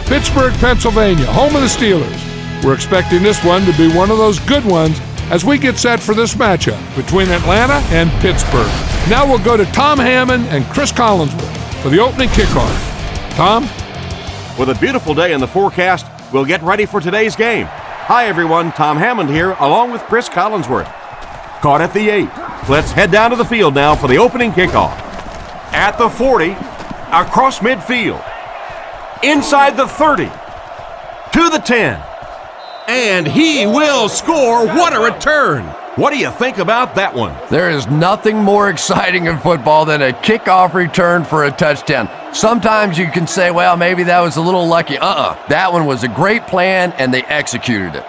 Pittsburgh, Pennsylvania, home of the Steelers. We're expecting this one to be one of those good ones as we get set for this matchup between Atlanta and Pittsburgh. Now we'll go to Tom Hammond and Chris Collinsworth for the opening kickoff. Tom? With a beautiful day in the forecast, we'll get ready for today's game. Hi everyone, Tom Hammond here, along with Chris Collinsworth. Caught at the 8. Let's head down to the field now for the opening kickoff. At the 40, across midfield. Inside the 30. To the 10. And he will score. What a return. What do you think about that one? There is nothing more exciting in football than a kickoff return for a touchdown. Sometimes you can say, well, maybe that was a little lucky. That one was a great plan, and they executed it.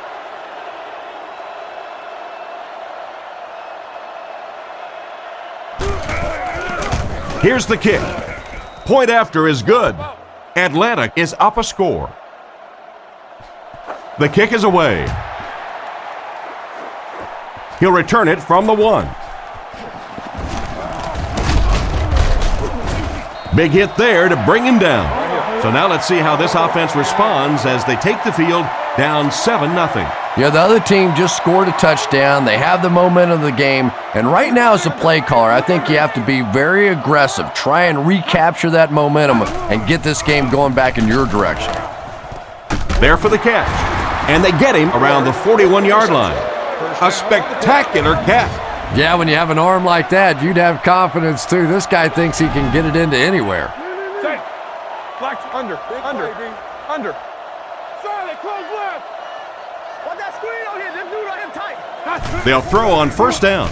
Here's the kick. Point after is good. Atlanta is up a score. The kick is away. He'll return it from the 1. Big hit there to bring him down. So now let's see how this offense responds as they take the field down 7-0. Yeah, the other team just scored a touchdown. They have the momentum of the game. And right now as a play caller, I think you have to be very aggressive. Try and recapture that momentum and get this game going back in your direction. There for the catch. And they get him around the 41-yard line. A spectacular catch. Yeah, when you have an arm like that, you'd have confidence too. This guy thinks he can get it into anywhere. Under. Solid, close left. What that screen on here? This dude on him tight. They'll throw on first down.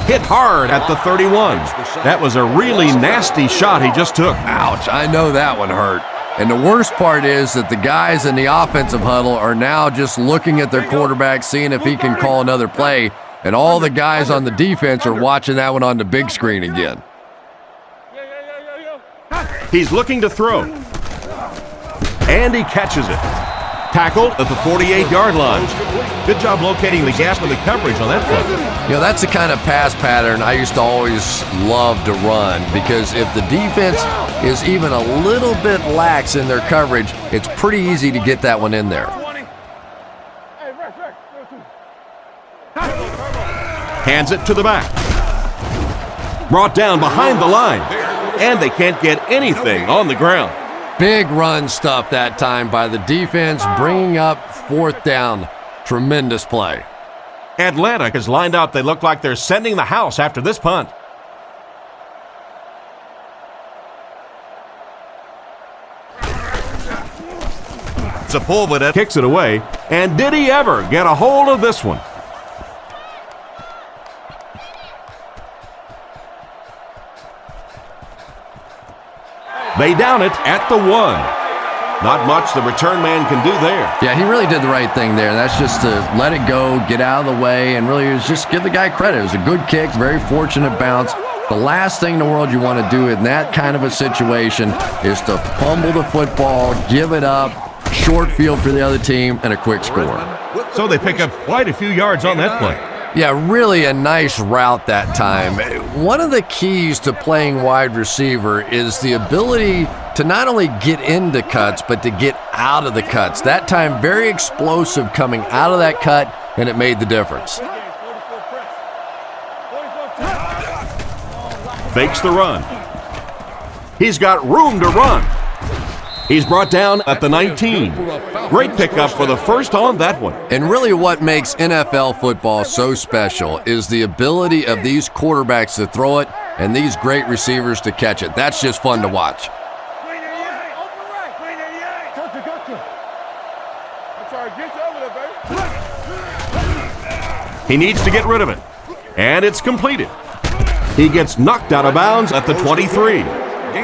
Hit hard at the 31. That was a really nasty shot he just took. Ouch, I know that one hurt. And the worst part is that the guys in the offensive huddle are now just looking at their quarterback, seeing if he can call another play, and all the guys on the defense are watching that one on the big screen again. He's looking to throw. And he catches it. Tackled at the 48-yard line. Good job locating the gap in the coverage on that play. You know, that's the kind of pass pattern I used to always love to run, because if the defense is even a little bit lax in their coverage, it's pretty easy to get that one in there. Hands it to the back. Brought down behind the line. And they can't get anything on the ground. Big run stuff that time by the defense, bringing up 4th down. Tremendous play. Atlanta is lined up. They look like they're sending the house after this punt. Sepulveda kicks it away. And did he ever get a hold of this one? They down it at the 1. Not much the return man can do there. Yeah, he really did the right thing there. That's just to let it go, get out of the way, and really just give the guy credit. It was a good kick, very fortunate bounce. The last thing in the world you want to do in that kind of a situation is to fumble the football, give it up, short field for the other team, and a quick score. So they pick up quite a few yards on that play. Yeah, really a nice route that time. One of the keys to playing wide receiver is the ability to not only get into cuts, but to get out of the cuts. That time, very explosive coming out of that cut, and it made the difference. Fakes the run. He's got room to run. He's brought down at the 19. Great pickup for the first on that one. And really what makes NFL football so special is the ability of these quarterbacks to throw it and these great receivers to catch it. That's just fun to watch. He needs to get rid of it. And it's completed. He gets knocked out of bounds at the 23.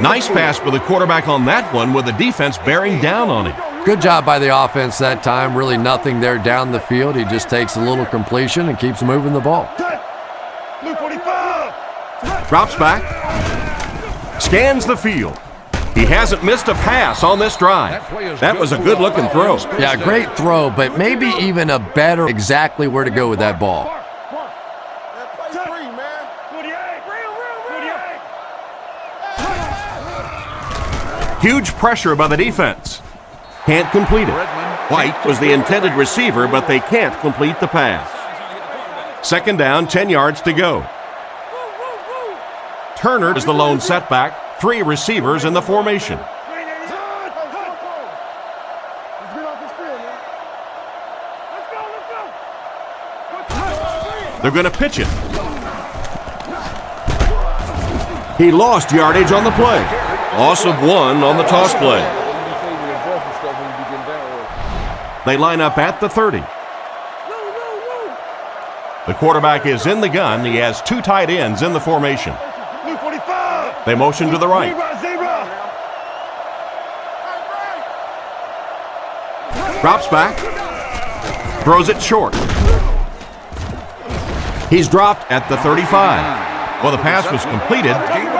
Nice pass for the quarterback on that one with the defense bearing down on him. Good job by the offense that time. Really nothing there down the field. He just takes a little completion and keeps moving the ball. Drops back. Scans the field. He hasn't missed a pass on this drive. That was a good-looking throw. Yeah, great throw, but maybe even a better exactly where to go with that ball. Huge pressure by the defense. Can't complete it. White was the intended receiver, but they can't complete the pass. Second down, 10 yards to go. Turner is the lone setback. 3 receivers in the formation. They're going to pitch it. He lost yardage on the play. Loss of 1 on the toss play. They line up at the 30. The quarterback is in the gun. He has 2 tight ends in the formation. They motion to the right. Drops back. Throws it short. He's dropped at the 35. Well, the pass was completed.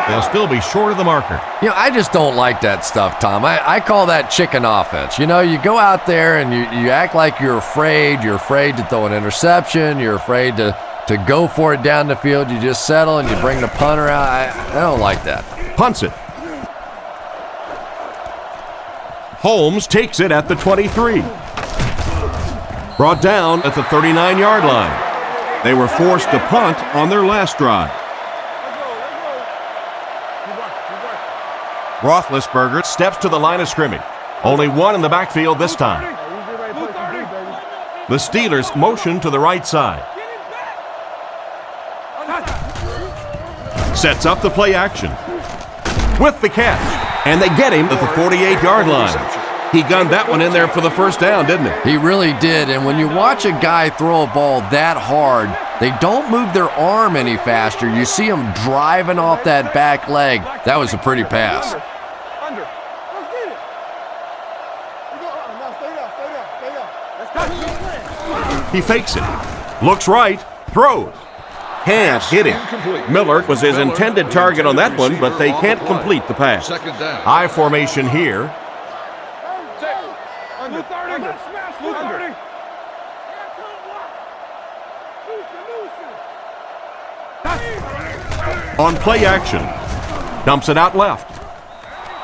They'll still be short of the marker. You know, I just don't like that stuff, Tom. I call that chicken offense. You know, you go out there and you act like you're afraid. You're afraid to throw an interception. You're afraid to go for it down the field. You just settle and you bring the punter out. I don't like that. Punts it. Holmes takes it at the 23. Brought down at the 39-yard line. They were forced to punt on their last drive. Roethlisberger steps to the line of scrimmage. Only 1 in the backfield this time. The Steelers motion to the right side. Sets up the play action. With the catch. And they get him at the 48-yard line. He gunned that one in there for the first down, didn't he? He really did. And when you watch a guy throw a ball that hard, they don't move their arm any faster. You see them driving off that back leg. That was a pretty pass. He fakes it. Looks right. Throws. Can't hit him. Miller was his intended target on that one, but they can't complete the pass. High formation here. On play action. Dumps it out left.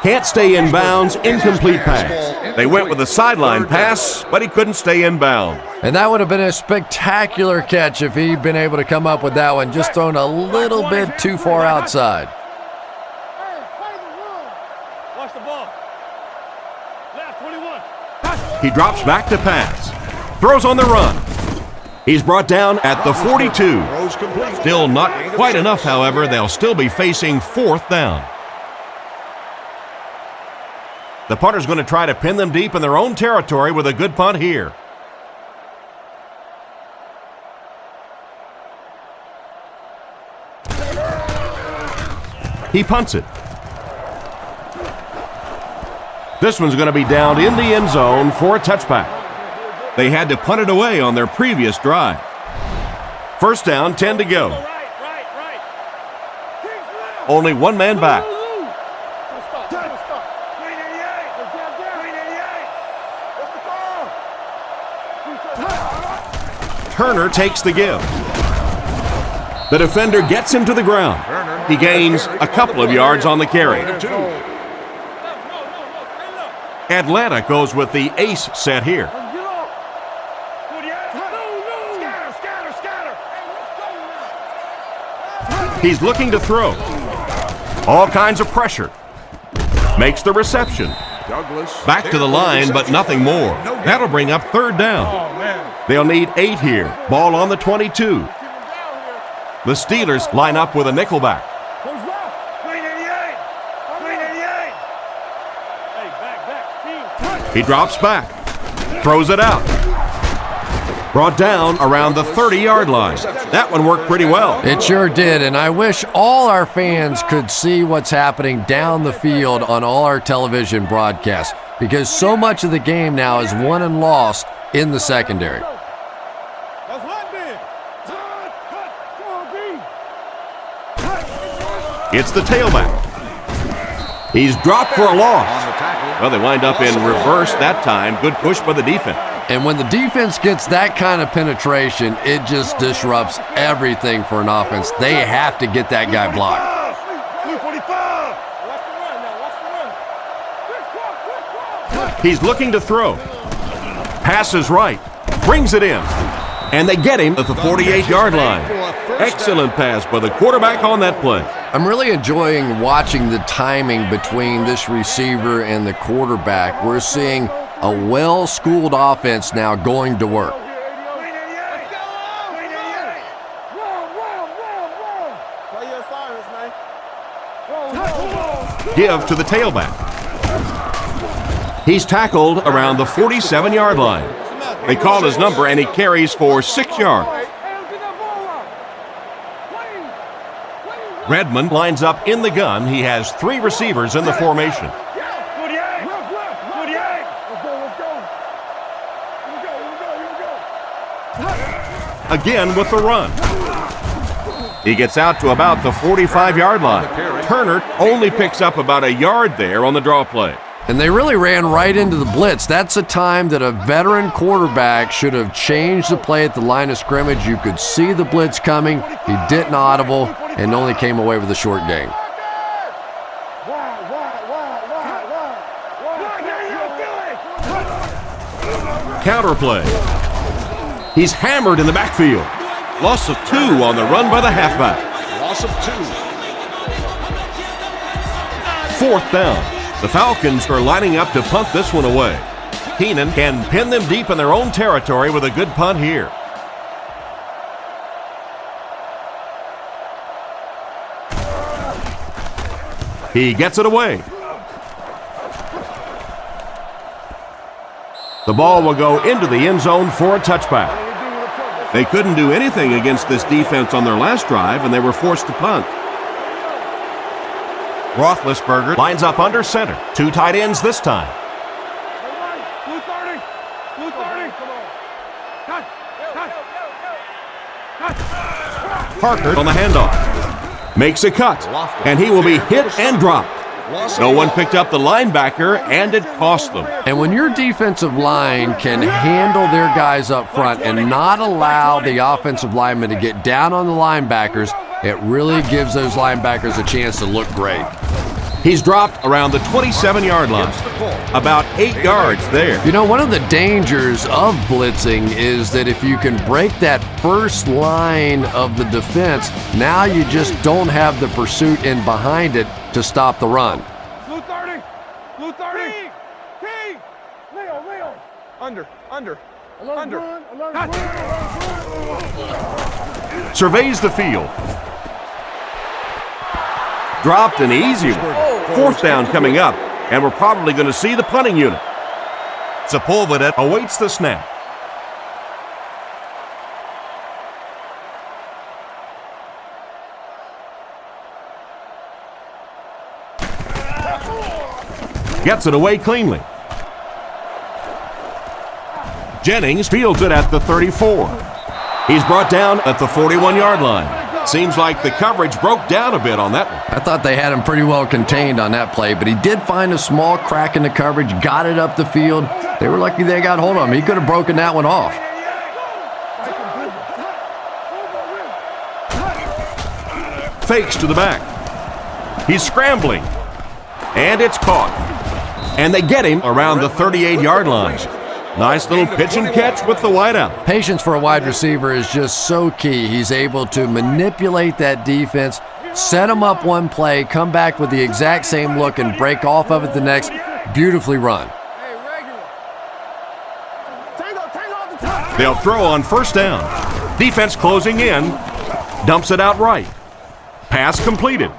Can't stay in bounds. Incomplete pass. They went with a sideline pass, but he couldn't stay in bounds. And that would have been a spectacular catch if he'd been able to come up with that one, just thrown a little bit too far outside. Watch the ball. Left 21. He drops back to pass. Throws on the run. He's brought down at the 42. Still not quite enough, however. They'll still be facing 4th down. The punter's going to try to pin them deep in their own territory with a good punt here. He punts it. This one's going to be down in the end zone for a touchback. They had to punt it away on their previous drive. First down, 10 to go. Only 1 man back. Turner takes the give. The defender gets him to the ground. He gains a couple of yards on the carry. Atlanta goes with the ace set here. He's looking to throw. All kinds of pressure. Makes the reception. Back to the line, but nothing more. That'll bring up 3rd down. They'll need 8 here. Ball on the 22. The Steelers line up with a nickelback. He drops back. Throws it out. Brought down around the 30-yard line. That one worked pretty well. It sure did, and I wish all our fans could see what's happening down the field on all our television broadcasts, because so much of the game now is won and lost in the secondary. It's the tailback. He's dropped for a loss. Well, they wind up in reverse that time. Good push by the defense. And when the defense gets that kind of penetration, it just disrupts everything for an offense. They have to get that guy blocked. He's looking to throw. Passes right. Brings it in. And they get him at the 48-yard line. Excellent pass by the quarterback on that play. I'm really enjoying watching the timing between this receiver and the quarterback. We're seeing a well-schooled offense now going to work. Give to the tailback. He's tackled around the 47-yard line. They call his number, and he carries for 6 yards. Redmond lines up in the gun. He has 3 receivers in the formation. Again with the run. He gets out to about the 45-yard line. Turner only picks up about a yard there on the draw play. And they really ran right into the blitz. That's a time that a veteran quarterback should have changed the play at the line of scrimmage. You could see the blitz coming. He didn't audible and only came away with a short gain. Counter play. He's hammered in the backfield. Loss of 2 on the run by the halfback. Loss of 2. 4th down. The Falcons are lining up to punt this one away. Keenan can pin them deep in their own territory with a good punt here. He gets it away. The ball will go into the end zone for a touchback. They couldn't do anything against this defense on their last drive, and they were forced to punt. Roethlisberger lines up under center. 2 tight ends this time. Parker on the handoff. Makes a cut, and he will be hit and dropped. No one picked up the linebacker, and it cost them. And when your defensive line can handle their guys up front and not allow the offensive linemen to get down on the linebackers, it really gives those linebackers a chance to look great. He's dropped around the 27-yard line. About 8 yards there. You know, one of the dangers of blitzing is that if you can break that first line of the defense, now you just don't have the pursuit in behind it to stop the run. Blue 30. Blue 30. King. Leo. Under. Surveys the field. Dropped an easy one. 4th down coming up, and we're probably going to see the punting unit. Sepulveda awaits the snap. Gets it away cleanly. Jennings fields it at the 34. He's brought down at the 41-yard line. Seems like the coverage broke down a bit on that one. I thought they had him pretty well contained on that play, but he did find a small crack in the coverage, got it up the field. They were lucky they got hold of him. He could have broken that one off. Fakes to the back. He's scrambling. And it's caught. And they get him around the 38-yard line. Nice little pitch and catch with the wideout. Patience for a wide receiver is just so key. He's able to manipulate that defense, set them up one play, come back with the exact same look, and break off of it the next. Beautifully run. They'll throw on 1st down. Defense closing in. Dumps it out right. Pass completed.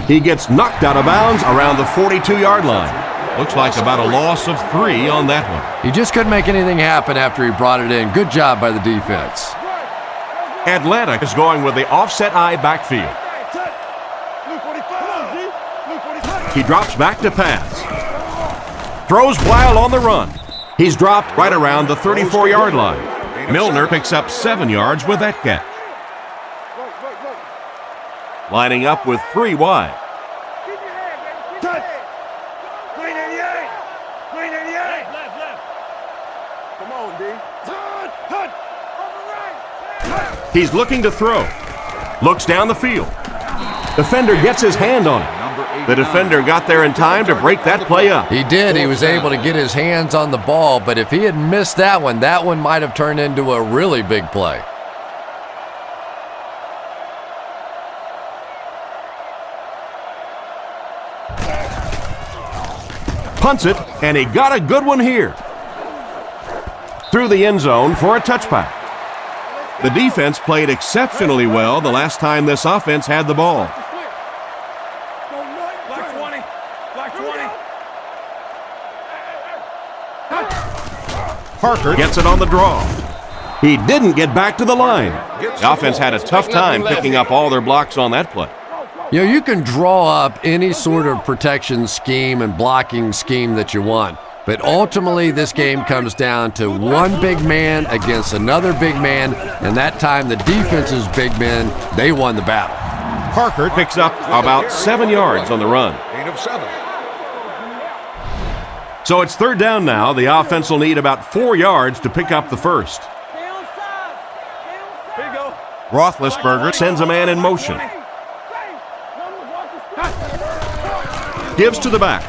He gets knocked out of bounds around the 42-yard line. Looks like about a loss of 3 on that one. He just couldn't make anything happen after he brought it in. Good job by the defense. Atlanta is going with the offset eye backfield. He drops back to pass. Throws while on the run. He's dropped right around the 34-yard line. Milner picks up 7 yards with that catch. Lining up with 3 wide. He's looking to throw. Looks down the field. Defender gets his hand on it. The defender got there in time to break that play up. He did. He was able to get his hands on the ball, but if he had missed that one might have turned into a really big play. Punts it, and he got a good one here. Through the end zone for a touchback. The defense played exceptionally well the last time this offense had the ball. Parker gets it on the draw. He didn't get back to the line. The offense had a tough time picking up all their blocks on that play. You know, you can draw up any sort of protection scheme and blocking scheme that you want, but ultimately this game comes down to one big man against another big man, and that time the defense's big men, they won the battle. Parker picks up about 7 yards on the run. Gain of 7. So it's third down now. The offense will need about 4 yards to pick up the first. Roethlisberger sends a man in motion. Gives to the back.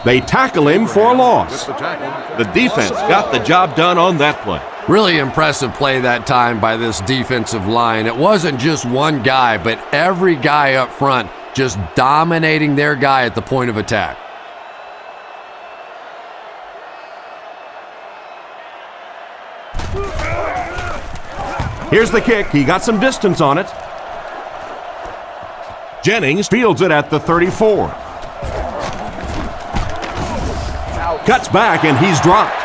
They tackle him for a loss. The defense got the job done on that play. Really impressive play that time by this defensive line. It wasn't just one guy, but every guy up front just dominating their guy at the point of attack. Here's the kick. He got some distance on it. Jennings fields it at the 34. Cuts back, and he's dropped.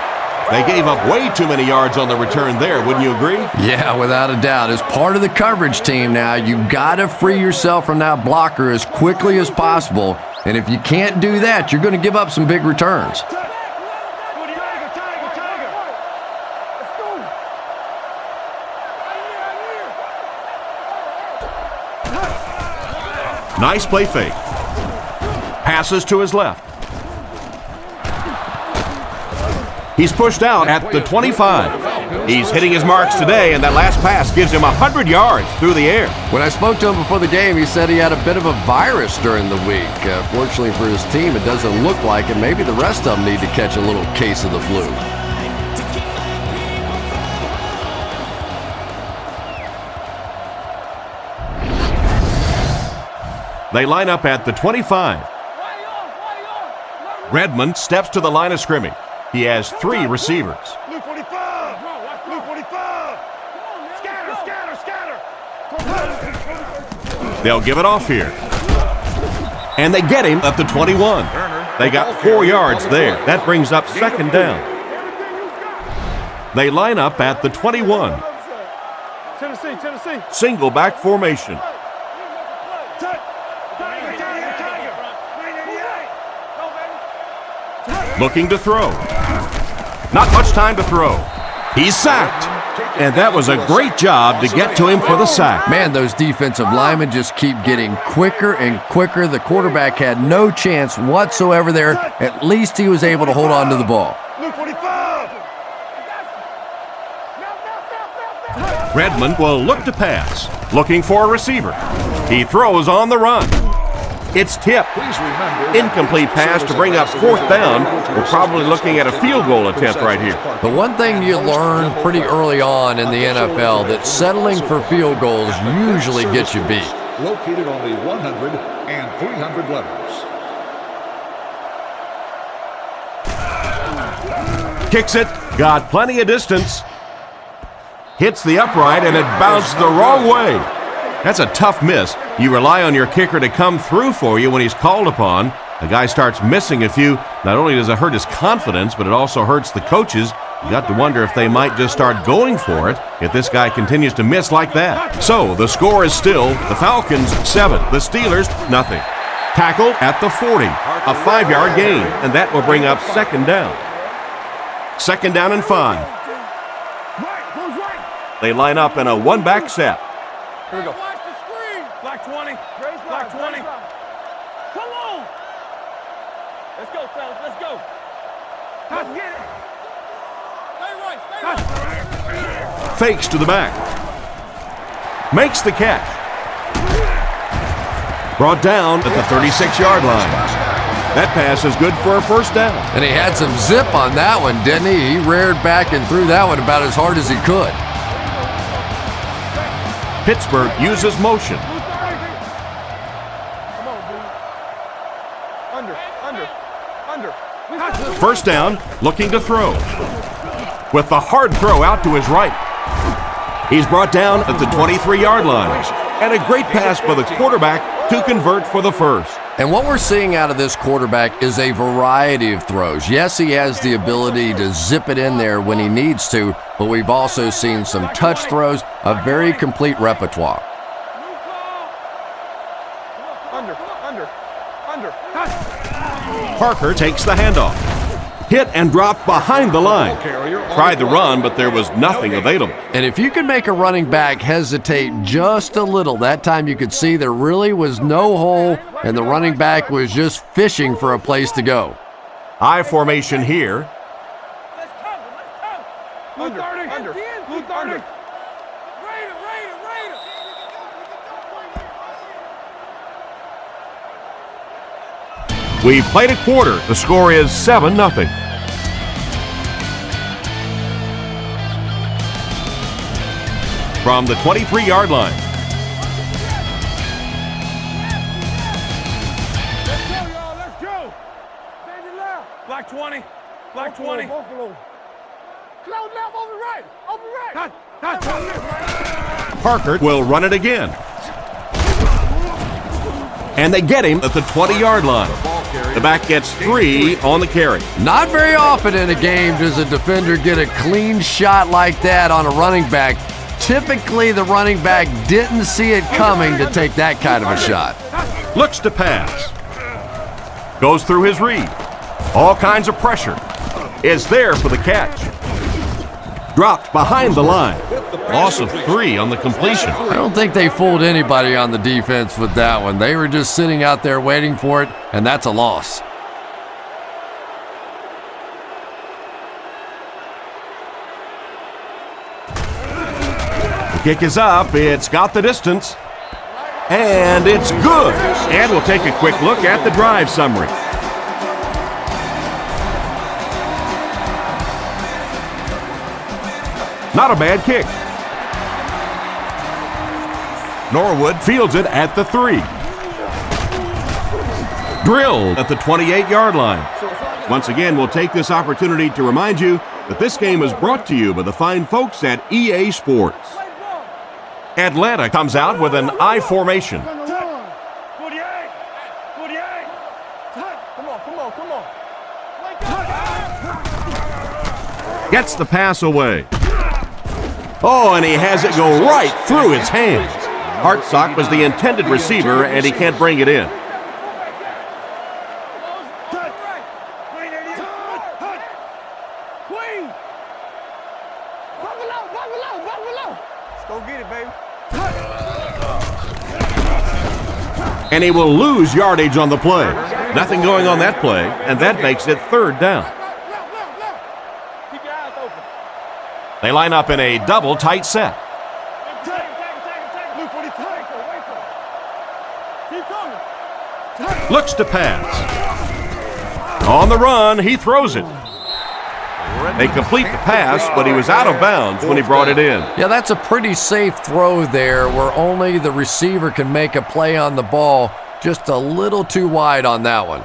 They gave up way too many yards on the return there, wouldn't you agree? Yeah, without a doubt. As part of the coverage team now, you've got to free yourself from that blocker as quickly as possible. And if you can't do that, you're going to give up some big returns. Nice play fake. Passes to his left. He's pushed out at the 25. He's hitting his marks today, and that last pass gives him 100 yards through the air. When I spoke to him before the game, he said he had a bit of a virus during the week. Fortunately for his team, it doesn't look like it. Maybe the rest of them need to catch a little case of the flu. They line up at the 25. Redmond steps to the line of scrimmage. He has 3 receivers. Blue 45! Blue 45! Scatter! They'll give it off here. And they get him at the 21. They got 4 yards there. That brings up second down. They line up at the 21. Tennessee. Single back formation. Looking to throw. Not much time to throw. He's sacked. And that was a great job to get to him for the sack. Man, those defensive linemen just keep getting quicker and quicker. The quarterback had no chance whatsoever there. At least he was able to hold on to the ball. Blue 45! Redmond will look to pass. Looking for a receiver. He throws on the run. It's tipped. Incomplete pass to bring up fourth down. We're probably looking at a field goal attempt right here. The one thing you learn pretty early on in the NFL that settling for field goals usually gets you beat. Located on the 100 and 300 letters. Kicks it. Got plenty of distance. Hits the upright, and it bounced the wrong way. That's a tough miss. You rely on your kicker to come through for you when he's called upon. The guy starts missing a few. Not only does it hurt his confidence, but it also hurts the coaches. You got to wonder if they might just start going for it if this guy continues to miss like that. So the score is still the Falcons 7, the Steelers nothing. Tackle at the 40, a 5-yard gain, and that will bring up second down. Second down and 5. They line up in a one-back set. Here we go. Watch the screen. Black 20. Black 20. Come on. Let's go, fellas. Let's go. Let's get it. Stay right. Fakes to the back. Makes the catch. Brought down at the 36-yard line. That pass is good for a first down. And he had some zip on that one, didn't he? He reared back and threw that one about as hard as he could. Pittsburgh uses motion. First down, looking to throw. With the hard throw out to his right. He's brought down at the 23-yard line. And a great pass by the quarterback to convert for the first. And what we're seeing out of this quarterback is a variety of throws. Yes, he has the ability to zip it in there when he needs to, but we've also seen some touch throws, a very complete repertoire. Parker takes the handoff. Hit and dropped behind the line. Tried the run, but there was nothing available. And if you can make a running back hesitate just a little, that time you could see there really was no hole, and the running back was just fishing for a place to go. I formation here. Let's cover. Under. Blue 30. Raider. We've played a quarter. The score is 7-0. From the 23-yard line. Let's go. Baby left. Black 20. Black 20. Cloud left, over right. Parker will run it again. And they get him at the 20-yard line. The back gets 3 on the carry. Not very often in a game does a defender get a clean shot like that on a running back. Typically, the running back didn't see it coming to take that kind of a shot. Looks to pass. Goes through his read. All kinds of pressure. Is there for the catch. Dropped behind the line. Loss of 3 on the completion. I don't think they fooled anybody on the defense with that one. They were just sitting out there waiting for it, and that's a loss. The kick is up. It's got the distance. And it's good. And we'll take a quick look at the drive summary. Not a bad kick. Norwood fields it at the 3. Drilled at the 28-yard line. Once again, we'll take this opportunity to remind you that this game is brought to you by the fine folks at EA Sports. Atlanta comes out with an I formation. 48. Come on. Gets the pass away. Oh, and he has it go right through his hands. Hartsock was the intended receiver, and he can't bring it in. Let's go get it, baby. And he will lose yardage on the play. Nothing going on that play, and that makes it 3rd down. Keep your eyes open. They line up in a double tight set. Look what he's doing. Keep coming. Looks to pass. On the run, he throws it. They complete the pass, but he was out of bounds when he brought it in. Yeah, that's a pretty safe throw there where only the receiver can make a play on the ball. Just a little too wide on that one.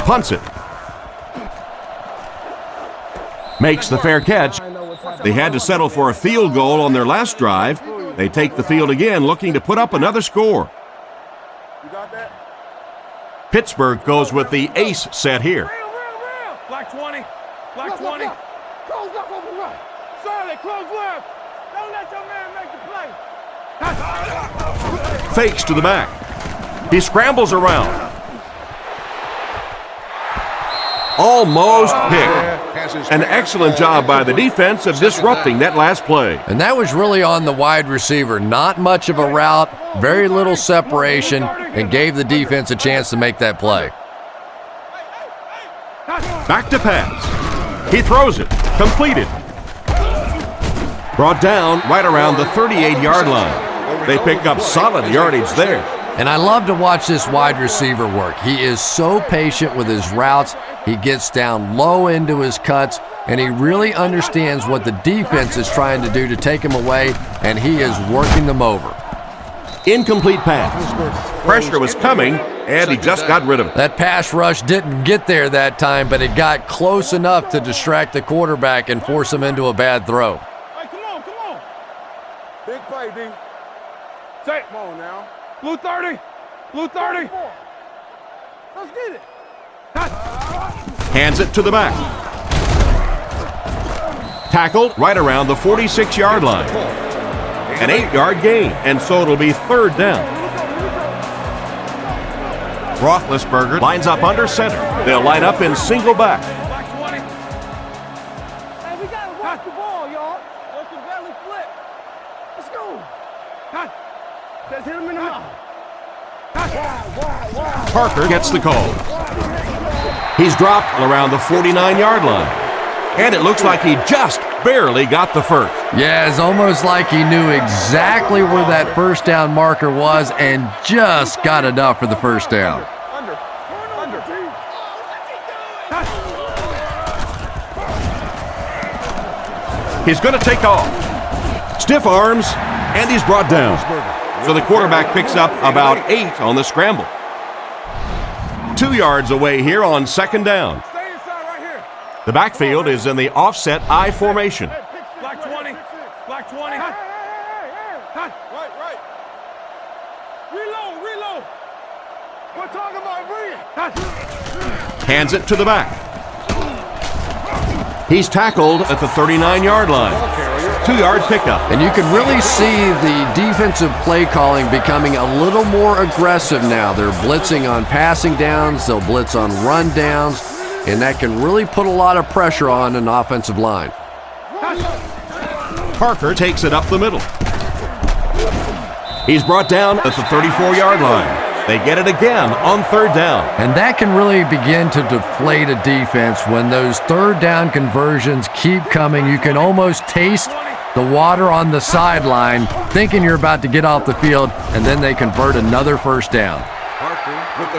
Punts it. Makes the fair catch. They had to settle for a field goal on their last drive. They take the field again, looking to put up another score. You got that? Pittsburgh goes with the ace set here. Real. Black 20. Black 20. Close left over right. Charlotte, close left. Don't let your man make the play. Fakes to the back. He scrambles around. Almost picked. An excellent job by the defense of disrupting that last play. And that was really on the wide receiver. Not much of a route, very little separation, and gave the defense a chance to make that play. Back to pass. He throws it. Completed. Brought down right around the 38-yard line. They pick up solid yardage there. And I love to watch this wide receiver work. He is so patient with his routes. He gets down low into his cuts, and he really understands what the defense is trying to do to take him away, and he is working them over. Incomplete pass. Pressure was coming, and he just got rid of it. That pass rush didn't get there that time, but it got close enough to distract the quarterback and force him into a bad throw. Hey, come on, come on. Big play, D. Say, Come on now. blue 30, blue 30. Let's get it. Hands it to the back. Tackled right around the 46-yard line. An 8-yard gain, and so it'll be third down. Roethlisberger lines up under center. They'll line up in single back. Black 20. Hey, we gotta watch the ball, y'all. Let the belly flip. Let's go. Let's hit him in the mouth. Parker gets the call. He's dropped around the 49-yard line. And it looks like he just barely got the first. Yeah, it's almost like he knew exactly where that first down marker was and just got enough for the first down. Under. He's going to take off. Stiff arms, and he's brought down. So the quarterback picks up about 8 on the scramble. 2 yards away here on second down. Stay inside right here. The backfield is in the offset I formation. Black 20, black 20. Right. Reload. We're talking about breathing. Hands it to the back. He's tackled at the 39-yard line. 2-yard pickup. And you can really see the defensive play calling becoming a little more aggressive now. They're blitzing on passing downs, they'll blitz on run downs, and that can really put a lot of pressure on an offensive line. Parker takes it up the middle. He's brought down at the 34-yard line. They get it again on third down. And that can really begin to deflate a defense when those third down conversions keep coming. You can almost taste the water on the sideline, thinking you're about to get off the field, and then they convert another first down.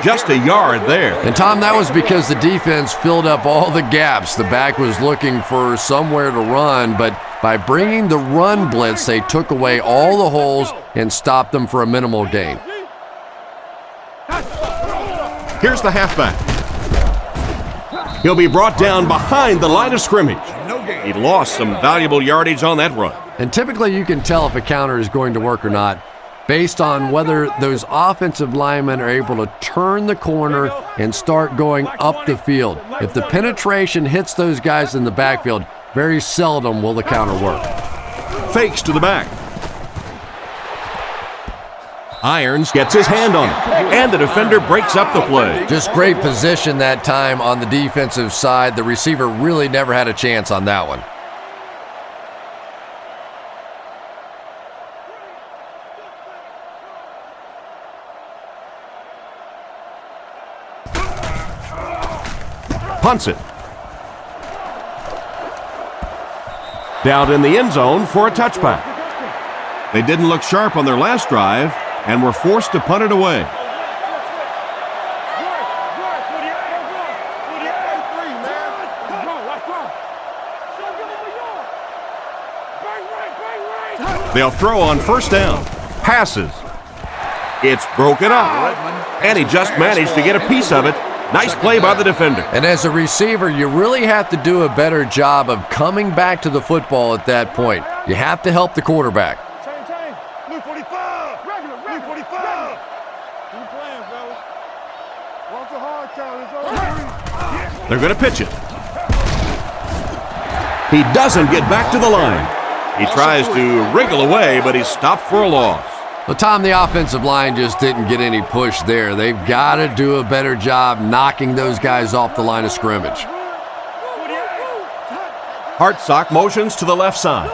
Just a yard there. And Tom, that was because the defense filled up all the gaps. The back was looking for somewhere to run, but by bringing the run blitz, they took away all the holes and stopped them for a minimal gain. Here's the halfback. He'll be brought down behind the line of scrimmage. He lost some valuable yardage on that run. And typically you can tell if a counter is going to work or not based on whether those offensive linemen are able to turn the corner and start going up the field. If the penetration hits those guys in the backfield, very seldom will the counter work. Fakes to the back. Irons gets his hand on it, and the defender breaks up the play. Just great position that time on the defensive side. The receiver really never had a chance on that one. Punts it. Down in the end zone for a touchback. They didn't look sharp on their last drive and were forced to punt it away. They'll throw on first down. Passes. It's broken up. And he just managed to get a piece of it. Nice play by the defender. And as a receiver, you really have to do a better job of coming back to the football at that point. You have to help the quarterback. Blue 45. Regular. Blue 45. Keep playing, fellas. Watch the hard count. It's over. They're going to pitch it. He doesn't get back to the line. He tries to wriggle away, but he's stopped for a loss. Well, Tom, the offensive line just didn't get any push there. They've got to do a better job knocking those guys off the line of scrimmage. Hartsock motions to the left side.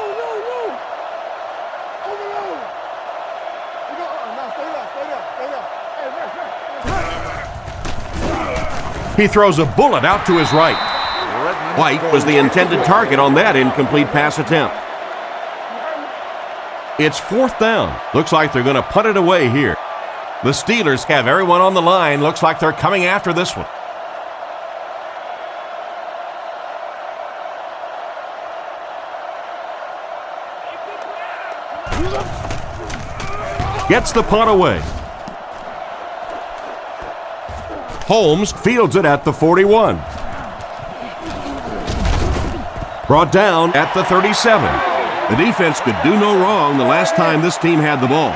He throws a bullet out to his right. White was the intended target on that incomplete pass attempt. It's 4th down. Looks like they're going to punt it away here. The Steelers have everyone on the line. Looks like they're coming after this one. Gets the punt away. Holmes fields it at the 41. Brought down at the 37. The defense could do no wrong the last time this team had the ball.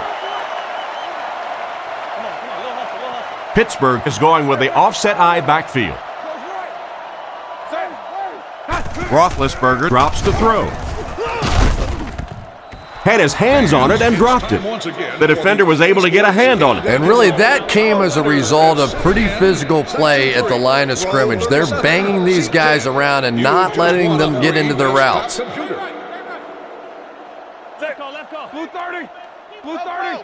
Pittsburgh is going with the offset I backfield. Roethlisberger drops to throw. Had his hands on it and dropped it. The defender was able to get a hand on it. And really, that came as a result of pretty physical play at the line of scrimmage. They're banging these guys around and not letting them get into their routes. Blue 30. Blue 30.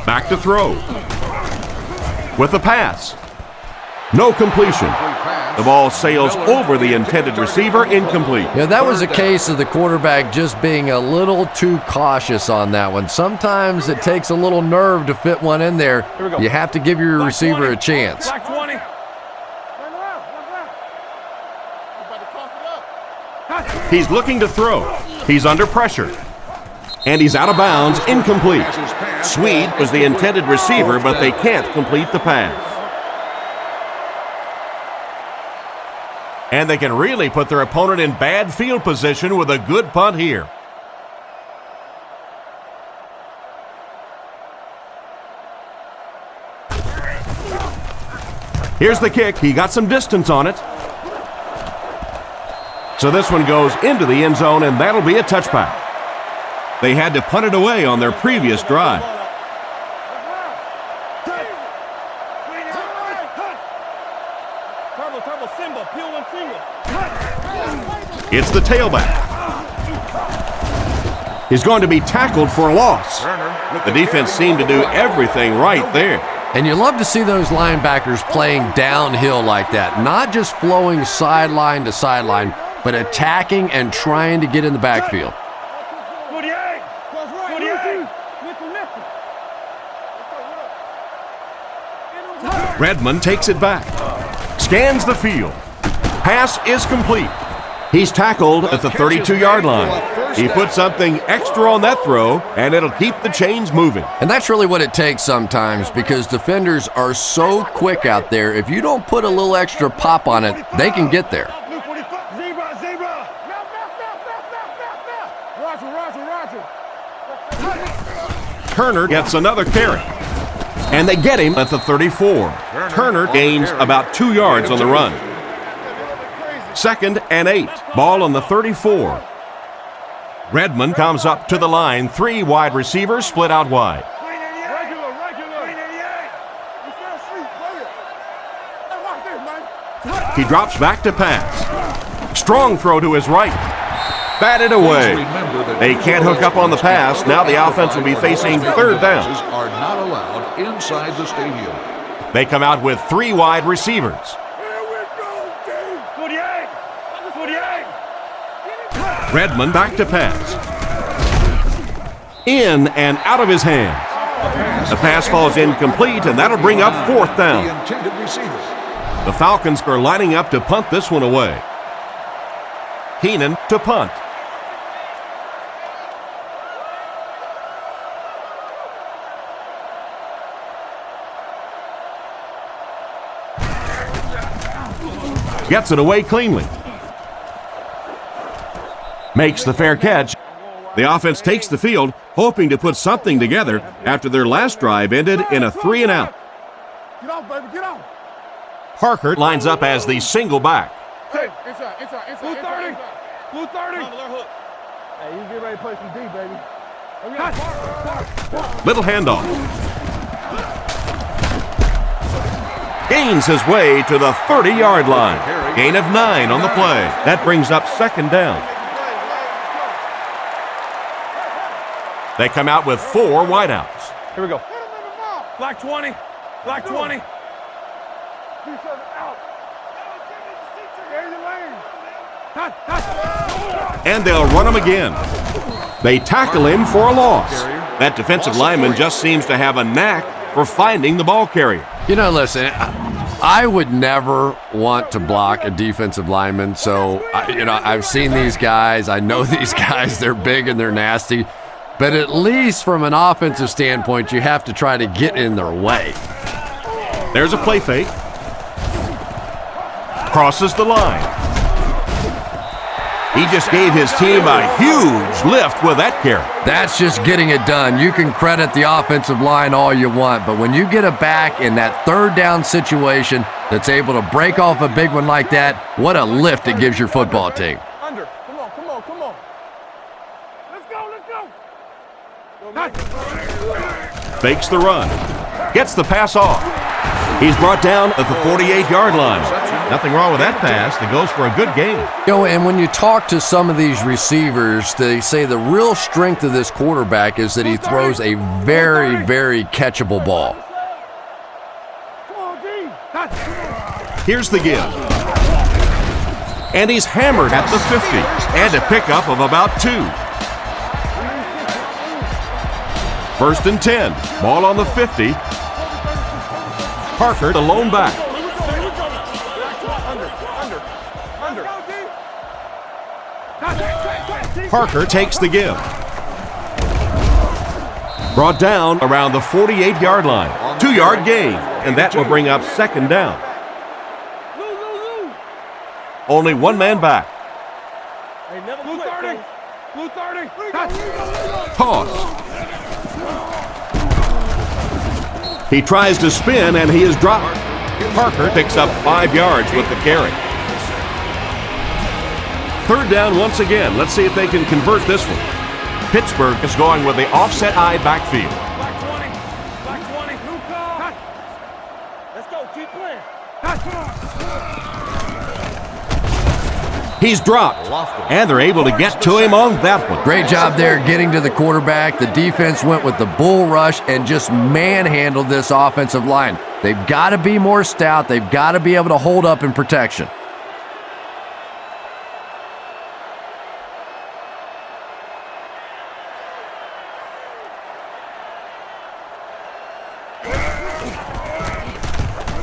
Back to throw. With the pass. No completion. The ball sails over the intended receiver, incomplete. Yeah, that was a case of the quarterback just being a little too cautious on that one. Sometimes it takes a little nerve to fit one in there. You have to give your receiver a chance. Black 20. He's looking to throw. He's under pressure. And he's out of bounds, incomplete. Swede was the intended receiver, but they can't complete the pass. And they can really put their opponent in bad field position with a good punt here. Here's the kick. He got some distance on it. So this one goes into the end zone, and that'll be a touchback. They had to punt it away on their previous drive. It's the tailback. He's going to be tackled for a loss. The defense seemed to do everything right there. And you love to see those linebackers playing downhill like that, not just flowing sideline to sideline, but attacking and trying to get in the backfield. Redmond takes it back. Scans the field. Pass is complete. He's tackled at the 32-yard line. He put something extra on that throw, and it'll keep the chains moving. And that's really what it takes sometimes, because defenders are so quick out there. If you don't put a little extra pop on it, they can get there. Turner gets another carry. And they get him at the 34. Turner gains about 2 yards on the run. 2nd and 8. Ball on the 34. Redmond comes up to the line. 3 wide receivers split out wide. He drops back to pass. Strong throw to his right. Batted away. They can't hook up on the pass. Now the offense will be facing 3rd down. Are not allowed inside the stadium. They come out with 3 wide receivers. Redmond back to pass. In and out of his hands. The pass falls incomplete, and that'll bring up 4th down. The intended receiver. The Falcons are lining up to punt this one away. Heenan to punt. Gets it away cleanly. Makes the fair catch. The offense takes the field, hoping to put something together after their last drive ended in a 3-and-out. Get off, baby, get off. Parker lines up as the single back. Inside. Blue 30. Blue 30. Hey, you get ready to play some D, baby. Little handoff. Gains his way to the 30-yard line. Gain of 9 on the play. That brings up 2nd down. They come out with 4 wideouts. Here we go. Black 20. Black 20. And they'll run him again. They tackle him for a loss. That defensive lineman just seems to have a knack for finding the ball carrier. You know, listen, I would never want to block a defensive lineman. So, I've seen these guys. I know these guys. They're big and they're nasty. But at least from an offensive standpoint, you have to try to get in their way. There's a play fake. Crosses the line. He just gave his team a huge lift with that carry. That's just getting it done. You can credit the offensive line all you want, but when you get a back in that third down situation that's able to break off a big one like that, what a lift it gives your football team. Under. Come on, come on, come on. Let's go, let's go. Fakes the run. Gets the pass off. He's brought down at the 48-yard line. Nothing wrong with that pass. That goes for a good gain. And when you talk to some of these receivers, they say the real strength of this quarterback is that he throws a very, very catchable ball. Here's the give. And he's hammered at the 50. And a pickup of about 2. 1st and 10. Ball on the 50. Parker, the lone back. Parker takes the give. Brought down around the 48-yard line. 2-yard gain, and that will bring up 2nd down. Only one man back. Blue 30. Blue 30. Toss. He tries to spin, and he is dropped. Parker picks up 5 yards with the carry. 3rd down once again. Let's see if they can convert this one. Pittsburgh is going with the offset eye backfield. Black 20. Black 20. Blue call. Let's go. Keep playing. He's dropped, and they're able to get to him on that one. Great job there getting to the quarterback. The defense went with the bull rush and just manhandled this offensive line. They've got to be more stout. They've got to be able to hold up in protection.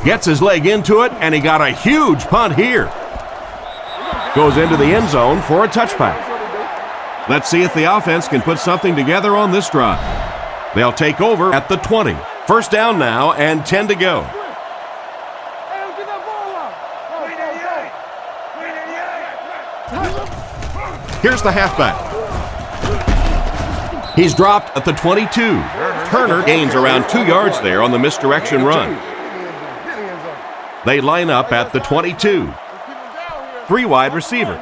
Gets his leg into it, and he got a huge punt here. Goes into the end zone for a touchback. Let's see if the offense can put something together on this drive. They'll take over at the 20. 1st down now and 10 to go. Here's the halfback. He's dropped at the 22. Turner gains around 2 yards there on the misdirection run. They line up at the 22. 3 wide receiver.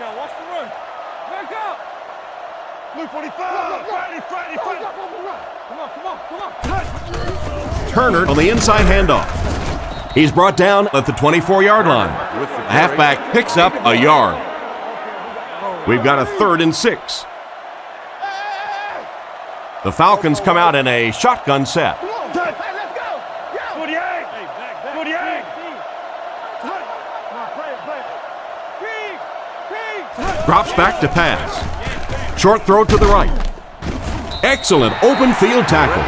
Turner on the inside handoff. He's brought down at the 24-yard line. The halfback picks up a yard. We've got a 3rd and 6. The Falcons come out in a shotgun set. Drops back to pass. Short throw to the right. Excellent open field tackle.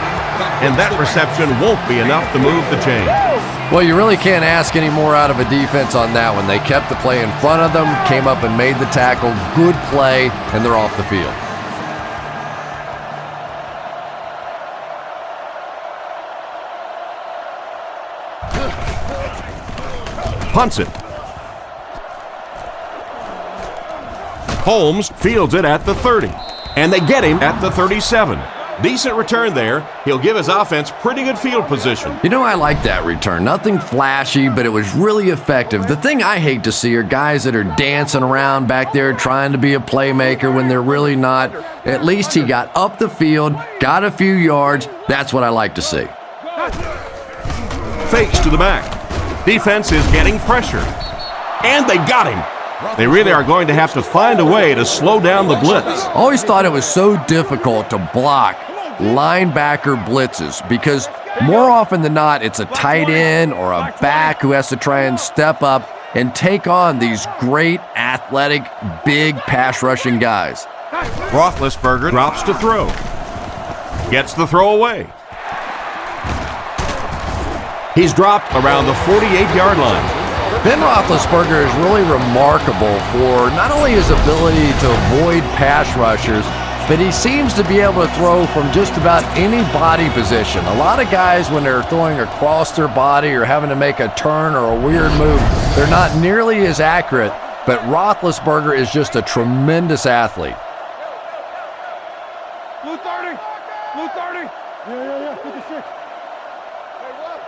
And that reception won't be enough to move the chain. Well, you really can't ask any more out of a defense on that one. They kept the play in front of them, came up and made the tackle. Good play, and they're off the field. Punts it. Holmes fields it at the 30, and they get him at the 37. Decent return there. He'll give his offense pretty good field position. You know, I like that return. Nothing flashy, but it was really effective. The thing I hate to see are guys that are dancing around back there trying to be a playmaker when they're really not. At least he got up the field, got a few yards. That's what I like to see. Fakes to the back. Defense is getting pressure. And they got him. They really are going to have to find a way to slow down the blitz. Always thought it was so difficult to block linebacker blitzes because more often than not, it's a tight end or a back who has to try and step up. and take on these great, athletic, big pass rushing guys. Roethlisberger drops to throw. Gets the throw away. He's dropped around the 48-yard line. Ben Roethlisberger is really remarkable for not only his ability to avoid pass rushers, but he seems to be able to throw from just about any body position. A lot of guys, when they're throwing across their body or having to make a turn or a weird move, they're not nearly as accurate, but Roethlisberger is just a tremendous athlete. Blue 30. Blue 30. Yeah. 56. Hey, what?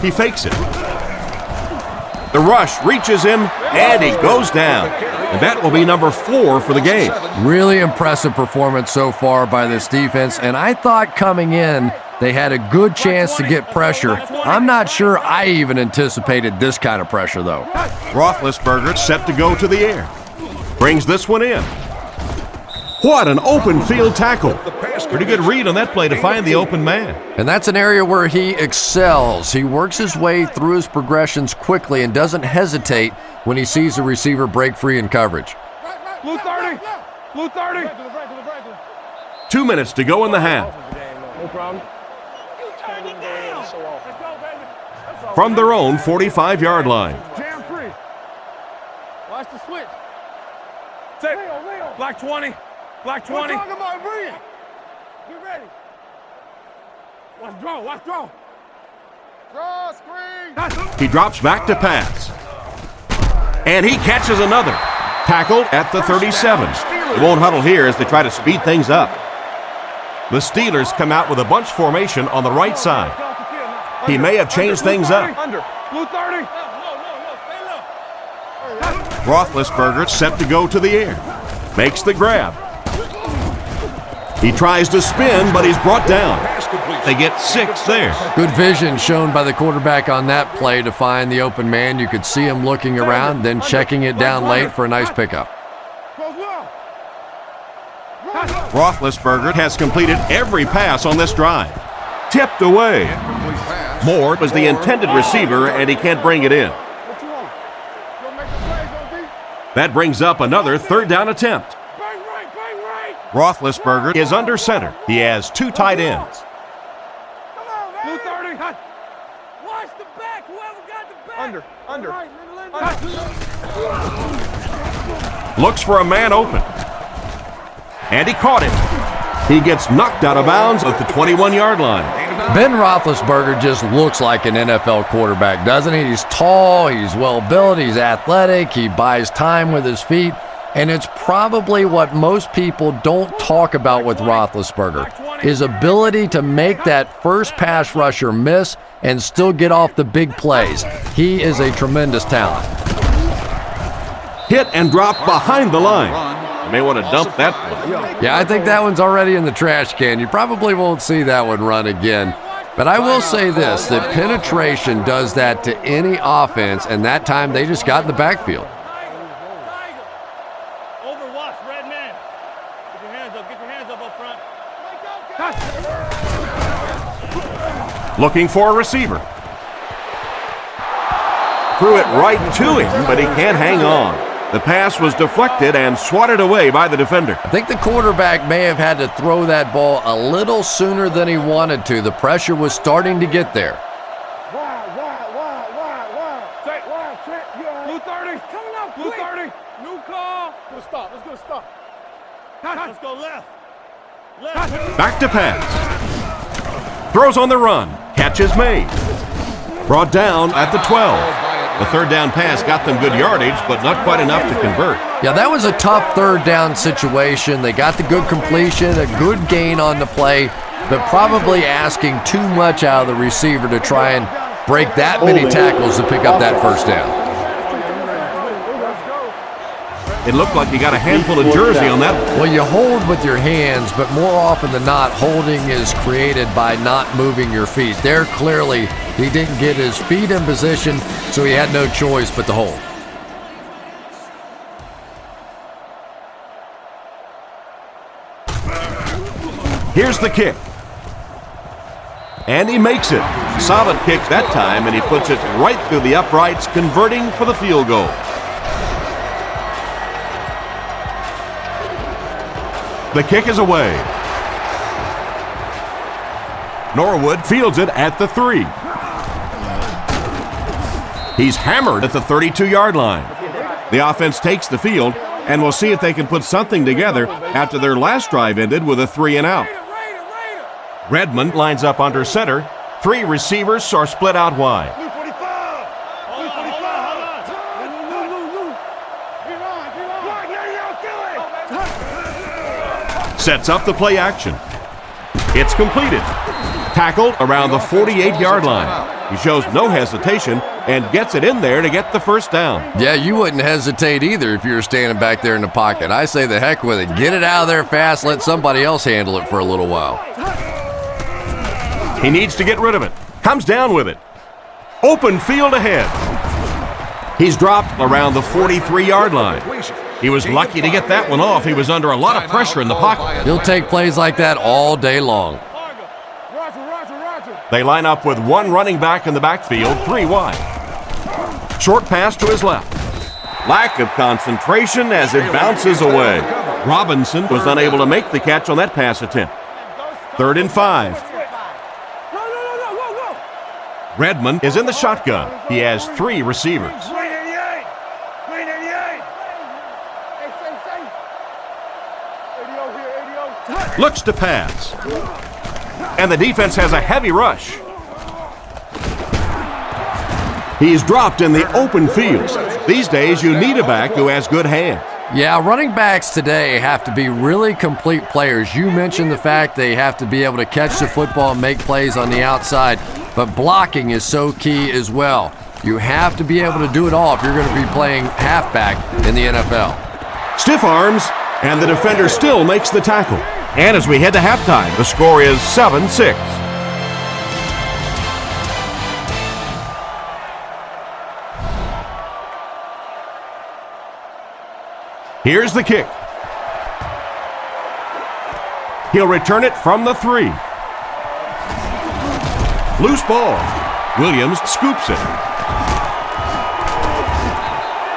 He fakes it. The rush reaches him, and he goes down. And that will be number 4 for the game. Really impressive performance so far by this defense, and I thought coming in they had a good chance to get pressure. I'm not sure I even anticipated this kind of pressure, though. Roethlisberger set to go to the air. Brings this one in. What an open field tackle. Pretty good read on that play to find the open man. And that's an area where he excels. He works his way through his progressions quickly and doesn't hesitate when he sees a receiver break free in coverage. Blue 30. Blue 30. 2 minutes to go in the half. No problem. From their own 45-yard line. Jam free. Watch the switch. Leo. Black 20. Black 20. We're talking about brilliant. Get ready. Watch draw. Draw, screen. He drops back to pass. And he catches another. Tackled at the 37. They won't huddle here as they try to speed things up. The Steelers come out with a bunch formation on the right side. He may have changed things up. Under. Blue 30. Roethlisberger set to go to the air. Makes the grab. He tries to spin, but he's brought down. They get 6 there. Good vision shown by the quarterback on that play to find the open man. You could see him looking around, then checking it down late for a nice pickup. Roethlisberger has completed every pass on this drive. Tipped away. Moore was the intended receiver, and he can't bring it in. That brings up another 3rd down attempt. Roethlisberger is under center. He has 2 tight ends. Blue 30. Watch the back. Whoever got the back. Under. Looks for a man open. And he caught him. He gets knocked out of bounds at the 21-yard line. Ben Roethlisberger just looks like an NFL quarterback, doesn't he? He's tall, he's well-built, he's athletic, he buys time with his feet, and it's probably what most people don't talk about with Roethlisberger, his ability to make that first pass rusher miss and still get off the big plays. He is a tremendous talent. Hit and drop behind the line. You may want to dump that play. Yeah, I think that one's already in the trash can. You probably won't see that one run again. But I will say this, that penetration does that to any offense, and that time they just got in the backfield. Overwatch, red man. Get your hands up front. Looking for a receiver. Threw it right to him, but he can't hang on. The pass was deflected and swatted away by the defender. I think the quarterback may have had to throw that ball a little sooner than he wanted to. The pressure was starting to get there. Wide. Trent. Blue 30. Coming out quick. Blue 30. New call. Let's go stop. Let's go left. Back to pass. Throws on the run. Catch is made. Brought down at the 12. The 3rd down pass got them good yardage, but not quite enough to convert. Yeah, that was a tough 3rd down situation. They got the good completion, a good gain on the play, but probably asking too much out of the receiver to try and break that many tackles to pick up that 1st down. It looked like you got a handful of jersey on that. Well, you hold with your hands, but more often than not, holding is created by not moving your feet. There, clearly, he didn't get his feet in position, so he had no choice but to hold. Here's the kick. And he makes it. Solid kick that time, and he puts it right through the uprights, converting for the field goal. The kick is away. Norwood fields it at the 3. He's hammered at the 32-yard line. The offense takes the field, and we'll see if they can put something together after their last drive ended with a 3-and-out. Redmond lines up under center. 3 receivers are split out wide. Sets up the play action. It's completed. Tackled around the 48-yard line. He shows no hesitation and gets it in there to get the first down. Yeah, you wouldn't hesitate either if you were standing back there in the pocket. I say the heck with it. Get it out of there fast. Let somebody else handle it for a little while. He needs to get rid of it. Comes down with it. Open field ahead. He's dropped around the 43-yard line. He was lucky to get that one off. He was under a lot of pressure in the pocket. He'll take plays like that all day long. They line up with 1 running back in the backfield, 3 wide. Short pass to his left. Lack of concentration as it bounces away. Robinson was unable to make the catch on that pass attempt. 3rd and 5. Redmond is in the shotgun. He has 3 receivers. Looks to pass. And the defense has a heavy rush. He's dropped in the open field. These days, you need a back who has good hands. Yeah, running backs today have to be really complete players. You mentioned the fact they have to be able to catch the football and make plays on the outside, but blocking is so key as well. You have to be able to do it all if you're going to be playing halfback in the NFL. Stiff arms, and the defender still makes the tackle. And as we head to halftime, the score is 7-6. Here's the kick. He'll return it from the 3. Loose ball. Williams scoops it.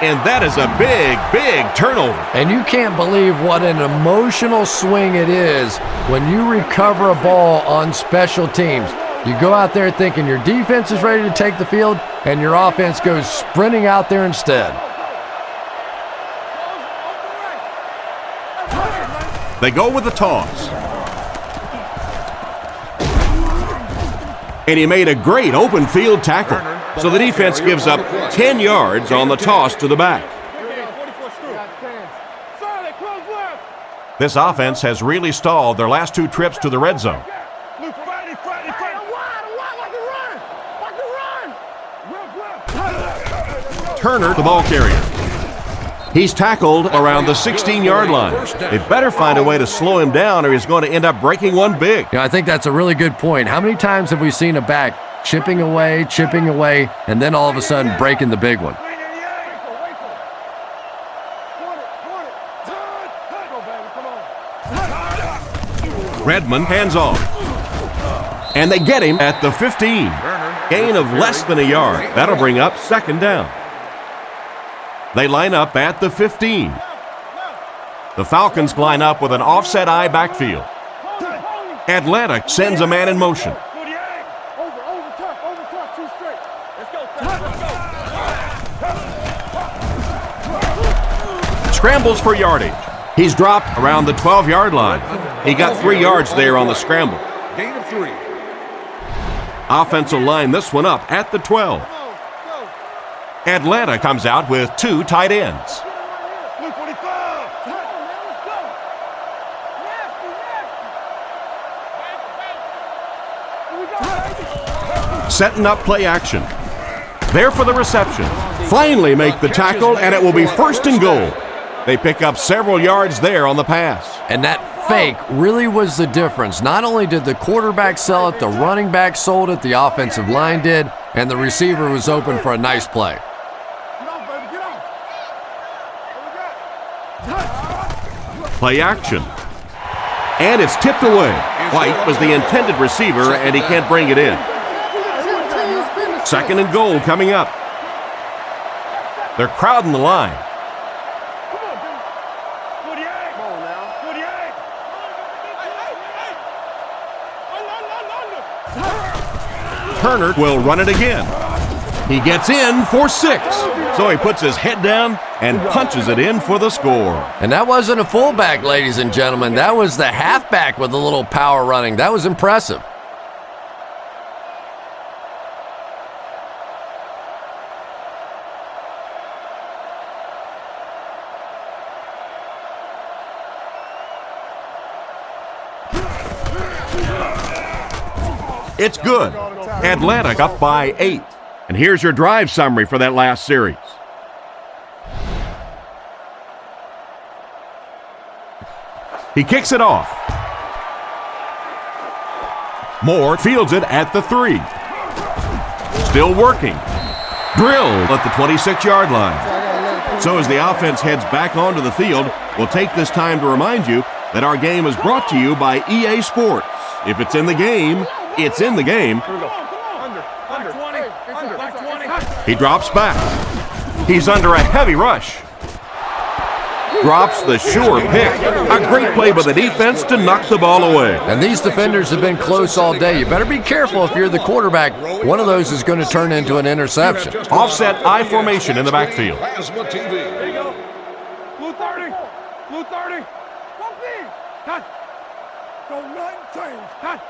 And that is a big, big turnover. And you can't believe what an emotional swing it is when you recover a ball on special teams. You go out there thinking your defense is ready to take the field, and your offense goes sprinting out there instead. They go with the toss. And he made a great open field tackle. So the defense gives up 10 yards on the toss to the back. This offense has really stalled their last 2 trips to the red zone. Turner, the ball carrier. He's tackled around the 16-yard line. They better find a way to slow him down or he's going to end up breaking one big. Yeah, I think that's a really good point. How many times have we seen a back chipping away, and then all of a sudden breaking the big one? Redmond hands off. And they get him at the 15. Gain of less than a yard. That'll bring up 2nd down. They line up at the 15. The Falcons line up with an offset eye backfield. Atlanta sends a man in motion. Scrambles for yardage. He's dropped around the 12-yard line. He got 3 yards there on the scramble. Gain of 3. Offense will line this one up at the 12. Atlanta comes out with 2 tight ends. Setting up play action. There for the reception. Finally make the tackle, and it will be 1st and goal. They pick up several yards there on the pass. And that fake really was the difference. Not only did the quarterback sell it, the running back sold it, the offensive line did, and the receiver was open for a nice play. Play action. And it's tipped away. White was the intended receiver, and he can't bring it in. Second and goal coming up. They're crowding the line. Turner will run it again. He gets in for 6. So he puts his head down and punches it in for the score. And that wasn't a fullback, ladies and gentlemen. That was the halfback with a little power running. That was impressive. It's good. Atlanta up by 8. And here's your drive summary for that last series. He kicks it off. Moore fields it at the 3. Still working. Drilled at the 26-yard line. So as the offense heads back onto the field, we'll take this time to remind you that our game is brought to you by EA Sports. If it's in the game, it's in the game. He drops back. He's under a heavy rush. Drops the sure pick. A great play by the defense to knock the ball away. And these defenders have been close all day. You better be careful if you're the quarterback. One of those is going to turn into an interception. Offset I formation in the backfield. There you go. Blue 30. Blue 30. Bump in. Cut. Don't nothing change. Cut.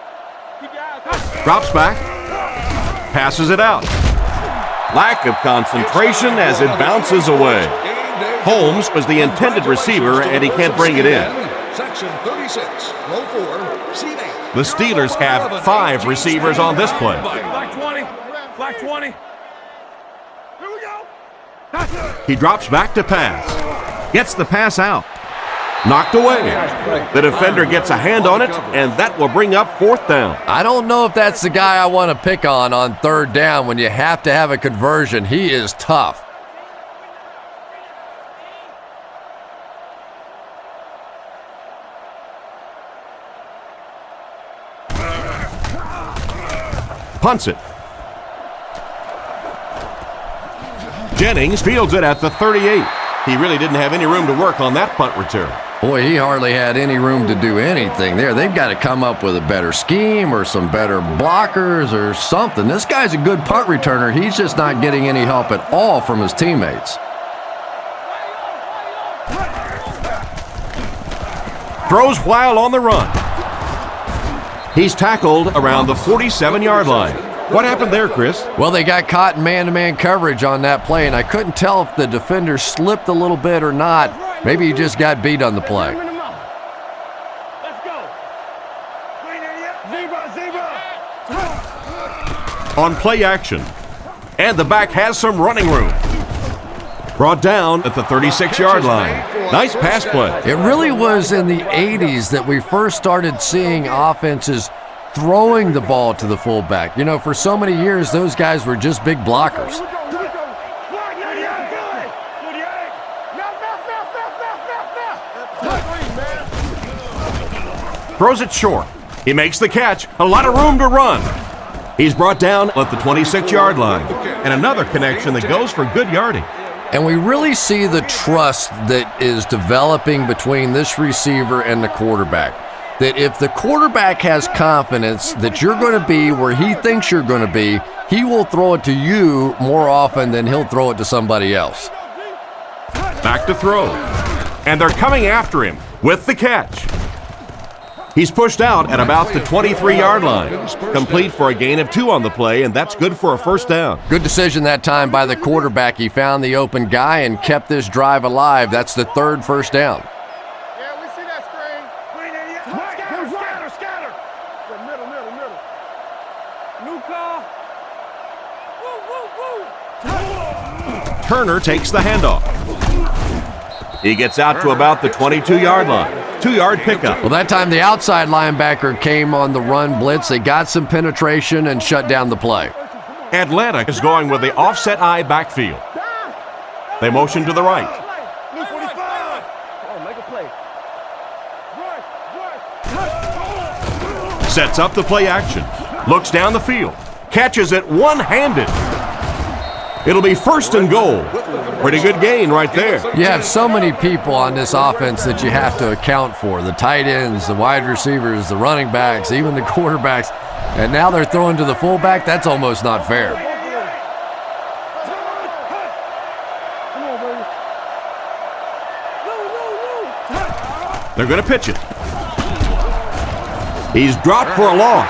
Keep your eyes cut. Drops back. Passes it out. Lack of concentration as it bounces away. Holmes was the intended receiver, and he can't bring it in. Section 36, row 4, seat 8. The Steelers have 5 receivers on this play. Black 20. Black 20. Here we go. He drops back to pass. Gets the pass out. Knocked away. The defender gets a hand on it, and that will bring up 4th down. I don't know if that's the guy I want to pick on 3rd down when you have to have a conversion. He is tough. Punts it. Jennings fields it at the 38. He really didn't have any room to work on that punt return. Boy, he hardly had any room to do anything there. They've got to come up with a better scheme or some better blockers or something. This guy's a good punt returner. He's just not getting any help at all from his teammates. Throws while on the run. He's tackled around the 47-yard line. What happened there, Chris? Well, they got caught in man-to-man coverage on that play, and I couldn't tell if the defender slipped a little bit or not. Maybe he just got beat on the play. Let's go. Zebra. On play action. And the back has some running room. Brought down at the 36-yard line. Nice pass play. It really was in the 80s that we first started seeing offenses throwing the ball to the fullback. You know, for so many years, those guys were just big blockers. Throws it short. He makes the catch. A lot of room to run. He's brought down at the 26-yard line. And another connection that goes for good yardage. And we really see the trust that is developing between this receiver and the quarterback. That if the quarterback has confidence that you're going to be where he thinks you're going to be, he will throw it to you more often than he'll throw it to somebody else. Back to throw. And they're coming after him with the catch. He's pushed out at about the 23-yard line. Complete for a gain of 2 on the play, and that's good for a 1st down. Good decision that time by the quarterback. He found the open guy and kept this drive alive. That's the 3rd first down. Yeah, we see that screen. Scatter. The middle. New call. Woo. Turner takes the handoff. He gets out to about the 22-yard line. 2-yard pickup. Well, that time the outside linebacker came on the run blitz. They got some penetration and shut down the play. Atlanta is going with the offset I backfield. They motion to the right. Blue 45. Oh, make a play. Sets up the play action. Looks down the field. Catches it one-handed. It'll be 1st and goal. Pretty good gain right there. You have so many people on this offense that you have to account for. The tight ends, the wide receivers, the running backs, even the quarterbacks. And now they're throwing to the fullback. That's almost not fair. They're going to pitch it. He's dropped for a loss.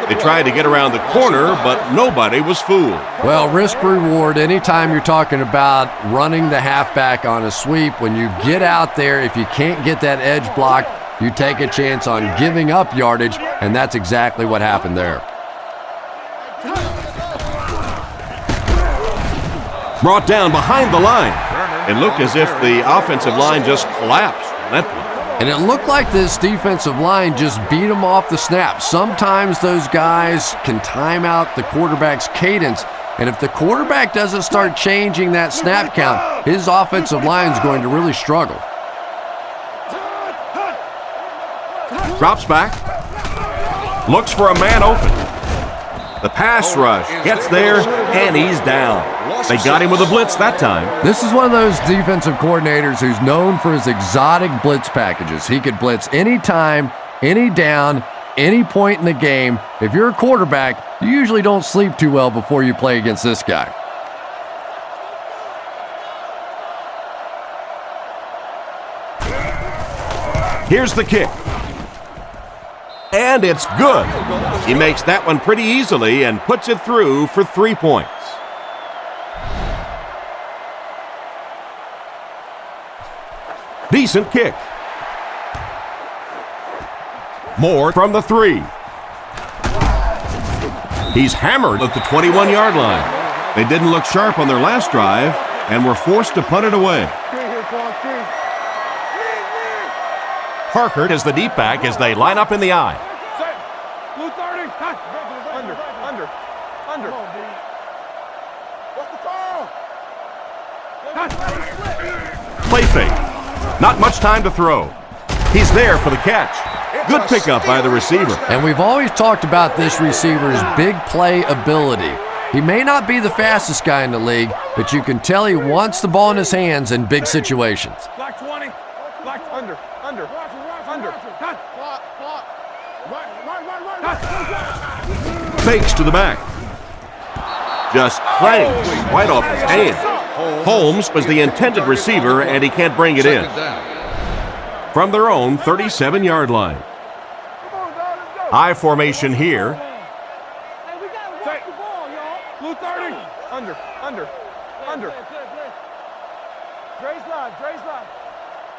They tried to get around the corner, but nobody was fooled. Well, risk-reward, anytime you're talking about running the halfback on a sweep, when you get out there, if you can't get that edge block, you take a chance on giving up yardage, and that's exactly what happened there. Brought down behind the line. It looked as if the offensive line just collapsed. And it looked like this defensive line just beat them off the snap. Sometimes those guys can time out the quarterback's cadence, and if the quarterback doesn't start changing that snap count, his offensive line is going to really struggle. Drops back. Looks for a man open. The pass rush gets there, and he's down. They got him with a blitz that time. This is one of those defensive coordinators who's known for his exotic blitz packages. He could blitz any time, any down, any point in the game. If you're a quarterback, you usually don't sleep too well before you play against this guy. Here's the kick. And it's good. He makes that one pretty easily and puts it through for 3 points. Decent kick. More from the 3. He's hammered at the 21-yard line. They didn't look sharp on their last drive and were forced to punt it away. Harkert is the deep back as they line up in the I. Blue 30. Under. What's the call? Play fake. Not much time to throw. He's there for the catch. Good pickup by the receiver. And we've always talked about this receiver's big play ability. He may not be the fastest guy in the league, but you can tell he wants the ball in his hands in big situations. Black 20. Black under. Fakes to the back. Just clanks right off his hand. Holmes was the intended receiver, and he can't bring it in. From their own 37-yard line. I formation here. Hey, we gotta watch the ball, y'all. Blue 30. Under. Dre's line.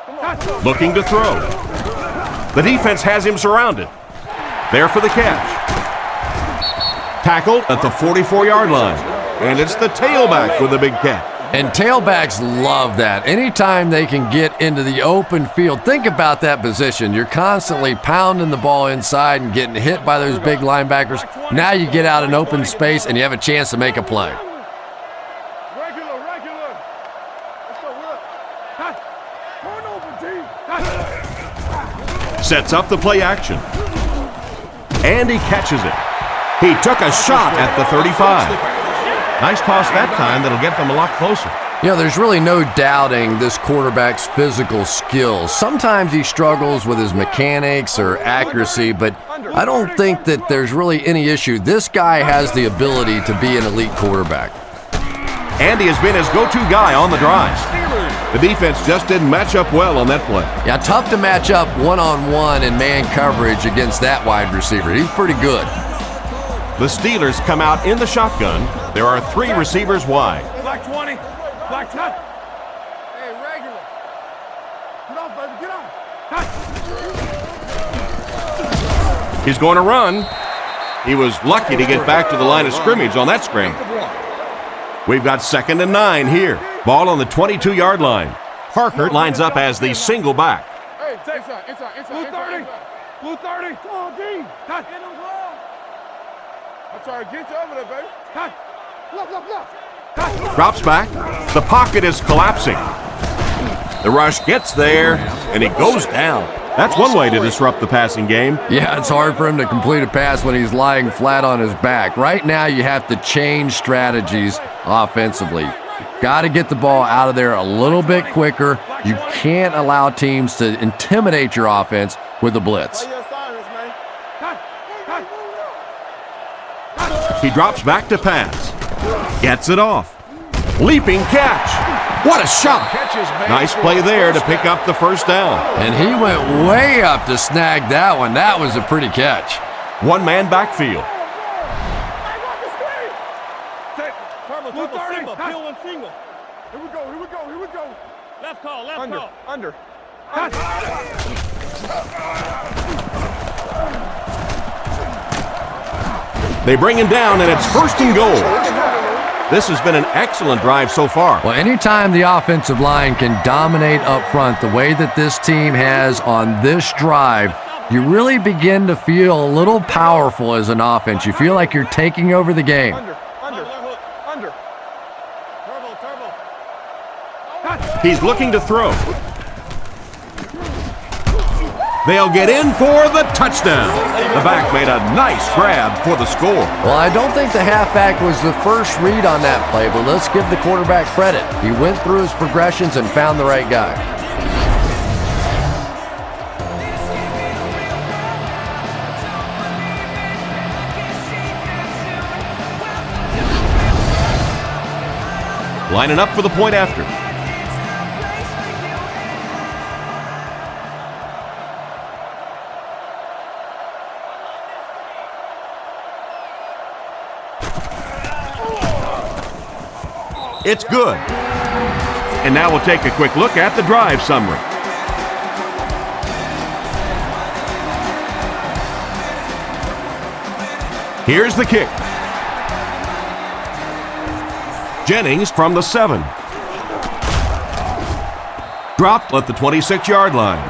Come on. Looking to throw. The defense has him surrounded. There for the catch. Tackled at the 44-yard line. And it's the tailback with the big catch. And tailbacks love that. Anytime they can get into the open field, think about that position. You're constantly pounding the ball inside and getting hit by those big linebackers. Now you get out in open space and you have a chance to make a play. Regular. Let's go, Will. Turn over, G. Sets up the play action. And he catches it. He took a shot at the 35. Nice toss that time that'll get them a lot closer. You know, there's really no doubting this quarterback's physical skills. Sometimes he struggles with his mechanics or accuracy, but I don't think that there's really any issue. This guy has the ability to be an elite quarterback. Andy has been his go-to guy on the drive. The defense just didn't match up well on that play. Yeah, tough to match up one-on-one in man coverage against that wide receiver. He's pretty good. The Steelers come out in the shotgun. There are 3 receivers wide. Black 20. Black 10. Hey, regular. Get off, baby. Get off. He's going to run. He was lucky to get back to the line of scrimmage on that scramble. We've got 2nd and 9 here. Ball on the 22-yard line. Harkert lines up as the single back. Hey, inside. Blue 30. Blue 30. Come on, D. Cut. Get him, I'm trying to get you over there, baby. Cut. Left. Drops back. The pocket is collapsing. The rush gets there, and he goes down. That's one way to disrupt the passing game. Yeah, it's hard for him to complete a pass when he's lying flat on his back. Right now, you have to change strategies offensively. Got to get the ball out of there a little bit quicker. You can't allow teams to intimidate your offense with a blitz. He drops back to pass. Gets it off. Leaping catch. What a shot. Nice play there to pick up the first down. And he went way up to snag that one. That was a pretty catch. One-man backfield. Blue 30. Peel one single. Here we go, here we go, here we go. Left call, left call. Under. They bring him down, and it's first and goal. This has been an excellent drive so far. Well, anytime the offensive line can dominate up front the way that this team has on this drive, you really begin to feel a little powerful as an offense. You feel like you're taking over the game. Under. Turbo. He's looking to throw. They'll get in for the touchdown. The back made a nice grab for the score. Well, I don't think the halfback was the first read on that play, but let's give the quarterback credit. He went through his progressions and found the right guy. Lining up for the point after. It's good. And now we'll take a quick look at the drive summary. Here's the kick. Jennings from the 7. Dropped at the 26-yard line.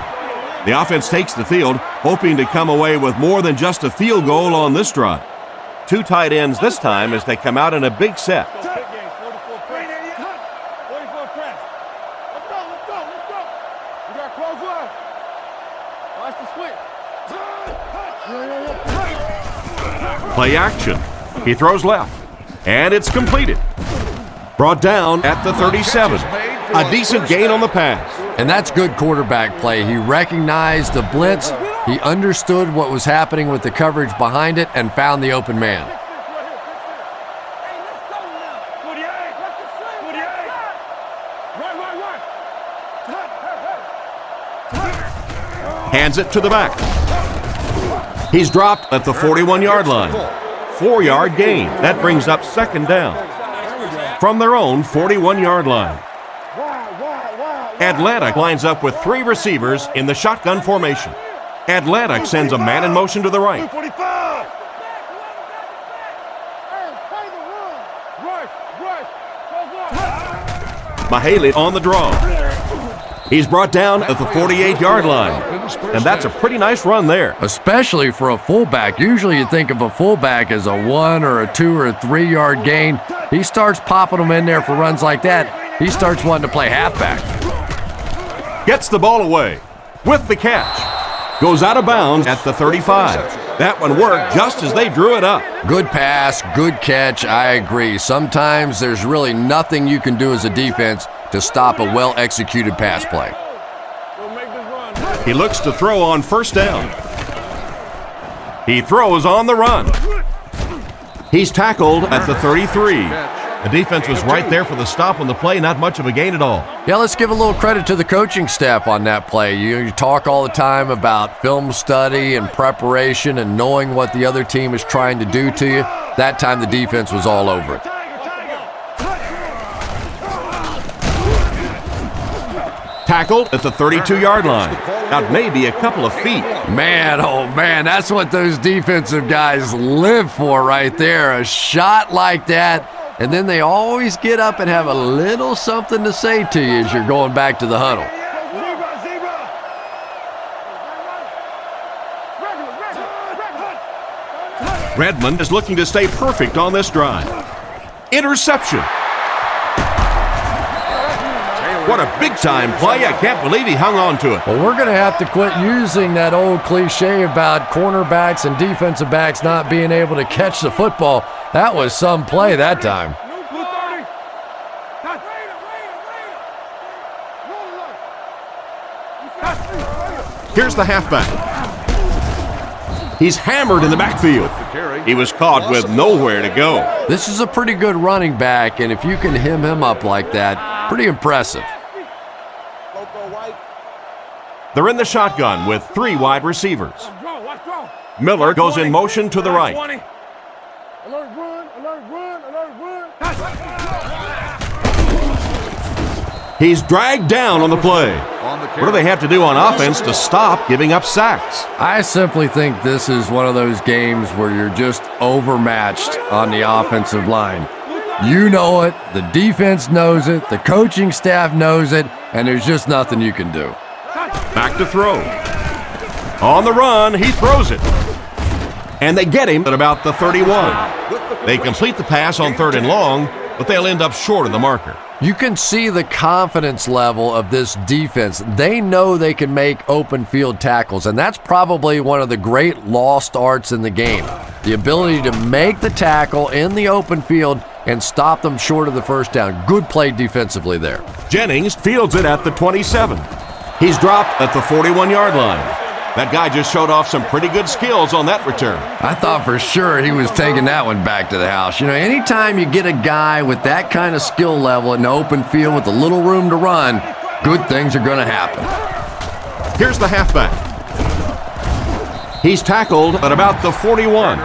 The offense takes the field, hoping to come away with more than just a field goal on this drive. Two tight ends this time as they come out in a big set. Play action. He throws left, and it's completed. Brought down at the 37. A decent gain on the pass. And that's good quarterback play. He recognized the blitz, he understood what was happening with the coverage behind it, and found the open man. Hands it to the back. He's dropped at the 41-yard line. 4-yard gain. That brings up second down. From their own 41-yard line. Atlanta lines up with 3 receivers in the shotgun formation. Atlanta sends a man in motion to the right. Mahaley on the draw. He's brought down at the 48-yard line. And that's a pretty nice run there. Especially for a fullback. Usually you think of a fullback as a 1 or a 2 or a 3-yard gain. He starts popping them in there for runs like that. He starts wanting to play halfback. Gets the ball away with the catch. Goes out of bounds at the 35. That one worked just as they drew it up. Good pass, good catch, I agree. Sometimes there's really nothing you can do as a defense to stop a well-executed pass play. He looks to throw on first down. He throws on the run. He's tackled at the 33. The defense was right there for the stop on the play, not much of a gain at all. Yeah, let's give a little credit to the coaching staff on that play. You talk all the time about film study and preparation and knowing what the other team is trying to do to you. That time the defense was all over it. Tackled at the 32-yard line. Out maybe a couple of feet. Man, oh man, that's what those defensive guys live for right there. A shot like that. And then they always get up and have a little something to say to you as you're going back to the huddle. Redmond is looking to stay perfect on this drive. Interception. What a big-time play. I can't believe he hung on to it. Well, we're going to have to quit using that old cliche about cornerbacks and defensive backs not being able to catch the football. That was some play that time. Here's the halfback. He's hammered in the backfield. He was caught with nowhere to go. This is a pretty good running back, and if you can hem him up like that, pretty impressive. They're in the shotgun with 3 wide receivers. Miller goes in motion to the right. Alert run, alert run, alert run. He's dragged down on the play. What do they have to do on offense to stop giving up sacks? I simply think this is one of those games where you're just overmatched on the offensive line. You know it, the defense knows it, the coaching staff knows it, and there's just nothing you can do. Back to throw. On the run, he throws it. And they get him at about the 31. They complete the pass on 3rd and long, but they'll end up short of the marker. You can see the confidence level of this defense. They know they can make open field tackles, and that's probably one of the great lost arts in the game. The ability to make the tackle in the open field and stop them short of the first down. Good play defensively there. Jennings fields it at the 27. He's dropped at the 41-yard line. That guy just showed off some pretty good skills on that return. I thought for sure he was taking that one back to the house. You know, anytime you get a guy with that kind of skill level in the open field with a little room to run, good things are going to happen. Here's the halfback. He's tackled at about the 41.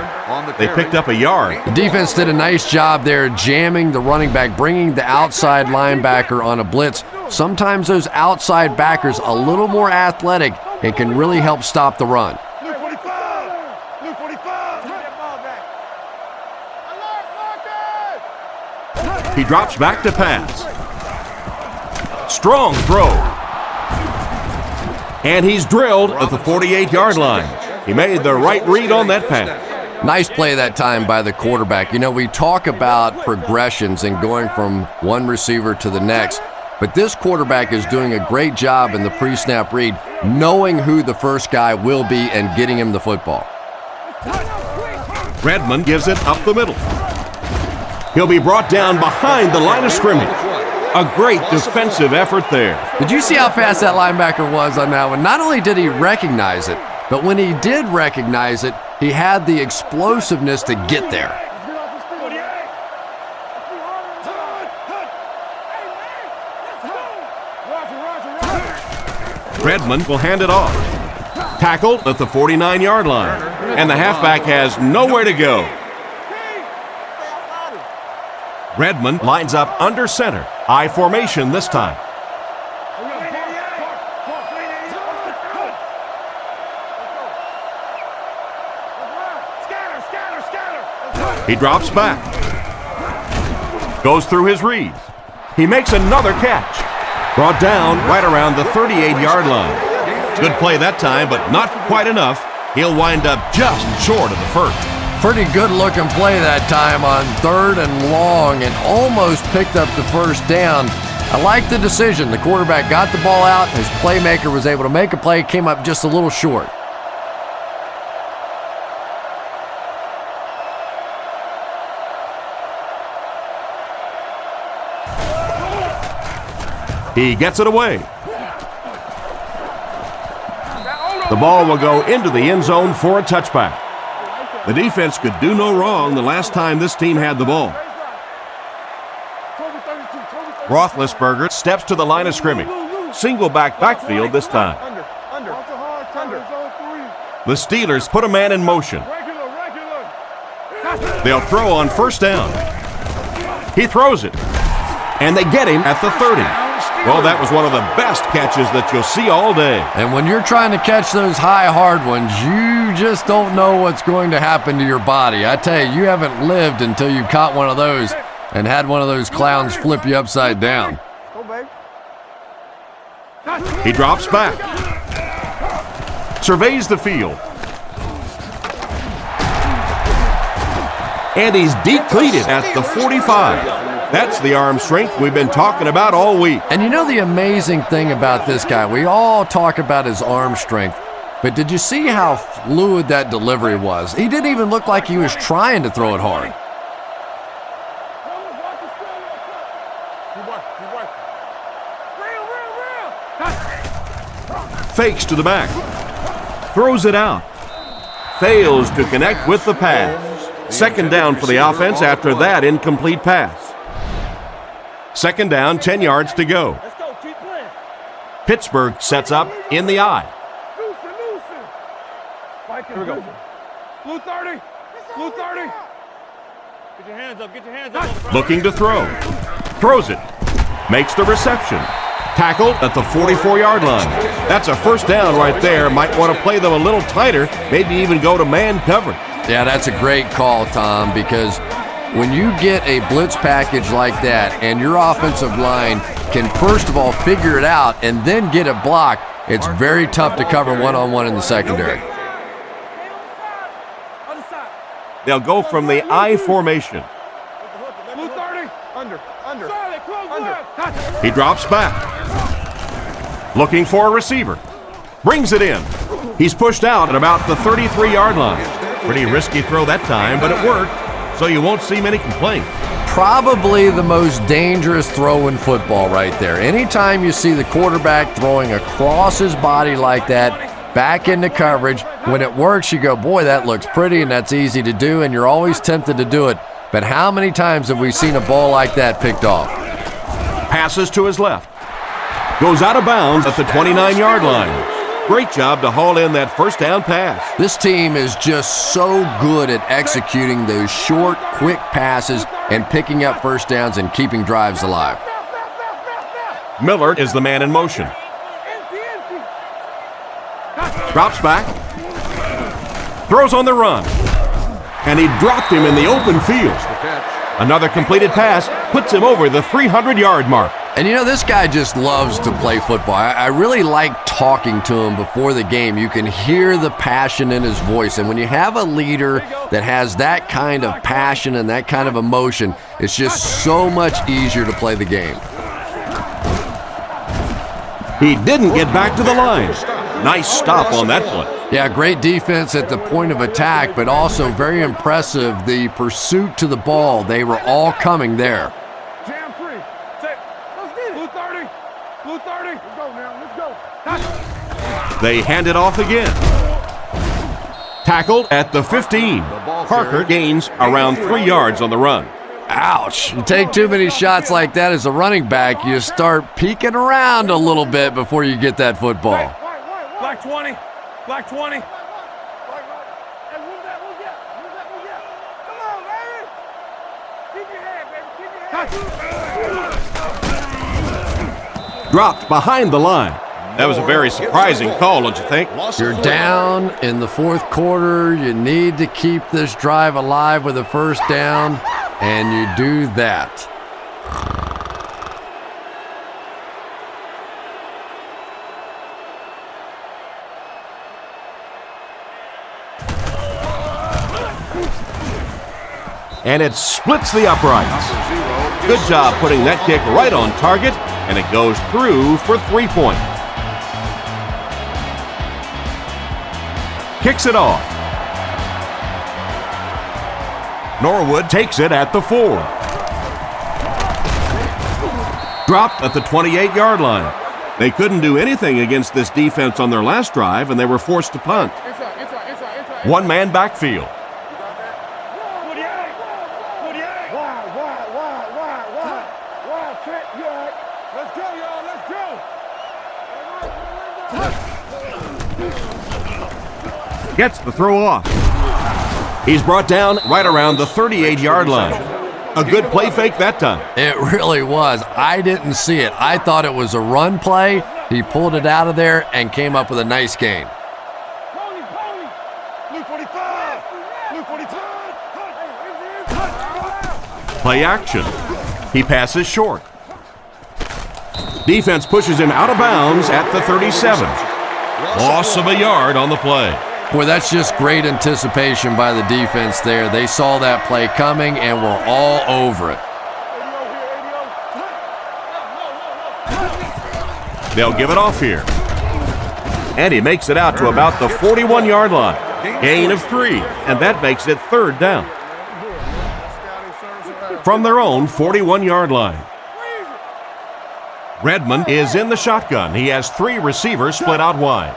They picked up a yard. The defense did a nice job there jamming the running back, bringing the outside linebacker on a blitz. Sometimes those outside backers a little more athletic and can really help stop the run. Luke 45! Luke 45! Get that ball back! He drops back to pass. Strong throw. And he's drilled at the 48-yard line. He made the right read on that pass. Nice play that time by the quarterback. You know, we talk about progressions and going from one receiver to the next, but this quarterback is doing a great job in the pre-snap read, knowing who the first guy will be and getting him the football. Redmond gives it up the middle. He'll be brought down behind the line of scrimmage. A great defensive effort there. Did you see how fast that linebacker was on that one? Not only did he recognize it, but when he did recognize it, he had the explosiveness to get there. Redmond will hand it off. Tackled at the 49-yard line. And the halfback has nowhere to go. Redmond lines up under center. I formation this time. He drops back. Goes through his reads. He makes another catch. Brought down right around the 38-yard line. Good play that time, but not quite enough. He'll wind up just short of the first. Pretty good looking play that time on 3rd and long and almost picked up the first down. I like the decision. The quarterback got the ball out. His playmaker was able to make a play, came up just a little short. He gets it away. The ball will go into the end zone for a touchback. The defense could do no wrong the last time this team had the ball. Roethlisberger steps to the line of scrimmage. Single backfield this time. The Steelers put a man in motion. They'll throw on first down. He throws it. And they get him at the 30. Well, that was one of the best catches that you'll see all day. And when you're trying to catch those high, hard ones, you just don't know what's going to happen to your body. I tell you, you haven't lived until you caught one of those and had one of those clowns flip you upside down. He drops back. Surveys the field. And he's depleted at the 45. That's the arm strength we've been talking about all week. And you know the amazing thing about this guy, we all talk about his arm strength, but did you see how fluid that delivery was? He didn't even look like he was trying to throw it hard. Fakes to the back. Throws it out. Fails to connect with the pass. Second down for the offense after that incomplete pass. Second down, 10 yards to go. Let's go, keep playing. Pittsburgh sets up in the eye. Here we go. Blue 30. Blue 30. Get your hands up, get your hands up. Looking to throw. Throws it. Makes the reception. Tackled at the 44-yard line. That's a first down right there. Might want to play them a little tighter, maybe even go to man coverage. Yeah, that's a great call, Tom, because when you get a blitz package like that and your offensive line can first of all figure it out and then get it blocked, it's very tough to cover one-on-one in the secondary. They'll go from the I formation. Blue 30. Under. Solid, close left. He drops back. Looking for a receiver. Brings it in. He's pushed out at about the 33-yard line. Pretty risky throw that time, but it worked, so you won't see many complaints. Probably the most dangerous throw in football right there. Anytime you see the quarterback throwing across his body like that, back into coverage, when it works, you go, boy, that looks pretty and that's easy to do, and you're always tempted to do it. But how many times have we seen a ball like that picked off? Passes to his left. Goes out of bounds at the 29-yard line. Great job to haul in that first down pass. This team is just so good at executing those short, quick passes and picking up first downs and keeping drives alive. Miller is the man in motion. Drops back. Throws on the run. And he dropped him in the open field. Another completed pass puts him over the 300-yard mark. And you know, this guy just loves to play football. I really like talking to him before the game. You can hear the passion in his voice. And when you have a leader that has that kind of passion and that kind of emotion, it's just so much easier to play the game. He didn't get back to the line. Nice stop on that play. Yeah, great defense at the point of attack, but also very impressive, the pursuit to the ball. They were all coming there. Jam free. Let's get it. Blue 30. Blue 30. Let's go now. Let's go. They hand it off again. Tackled at the 15. Parker gains around 3 yards on the run. Ouch. You take too many shots like that as a running back, you start peeking around a little bit before you get that football. Black 20. Black 20. Hey, come on, baby. Keep your head, baby. Keep your head. Dropped behind the line. That was a very surprising call, don't you think? You're down in the fourth quarter. You need to keep this drive alive with a first down, and you do that. And it splits the uprights. Good job putting that kick right on target, and it goes through for 3 points. Kicks it off. Norwood takes it at the 4. Dropped at the 28-yard line. They couldn't do anything against this defense on their last drive, and they were forced to punt. One-man backfield. Let's go, y'all. Let's go. Gets the throw off. He's brought down right around the 38-yard line. A good play fake that time. It really was. I didn't see it. I thought it was a run play. He pulled it out of there and came up with a nice gain. Blue 45. Blue 45. Play action. He passes short. Defense pushes him out of bounds at the 37. Loss of a yard on the play. Boy, that's just great anticipation by the defense there. They saw that play coming and were all over it. They'll give it off here. And he makes it out to about the 41-yard line. Gain of 3, and that makes it 3rd down. From their own 41-yard line. Redmond is in the shotgun. He has 3 receivers split out wide.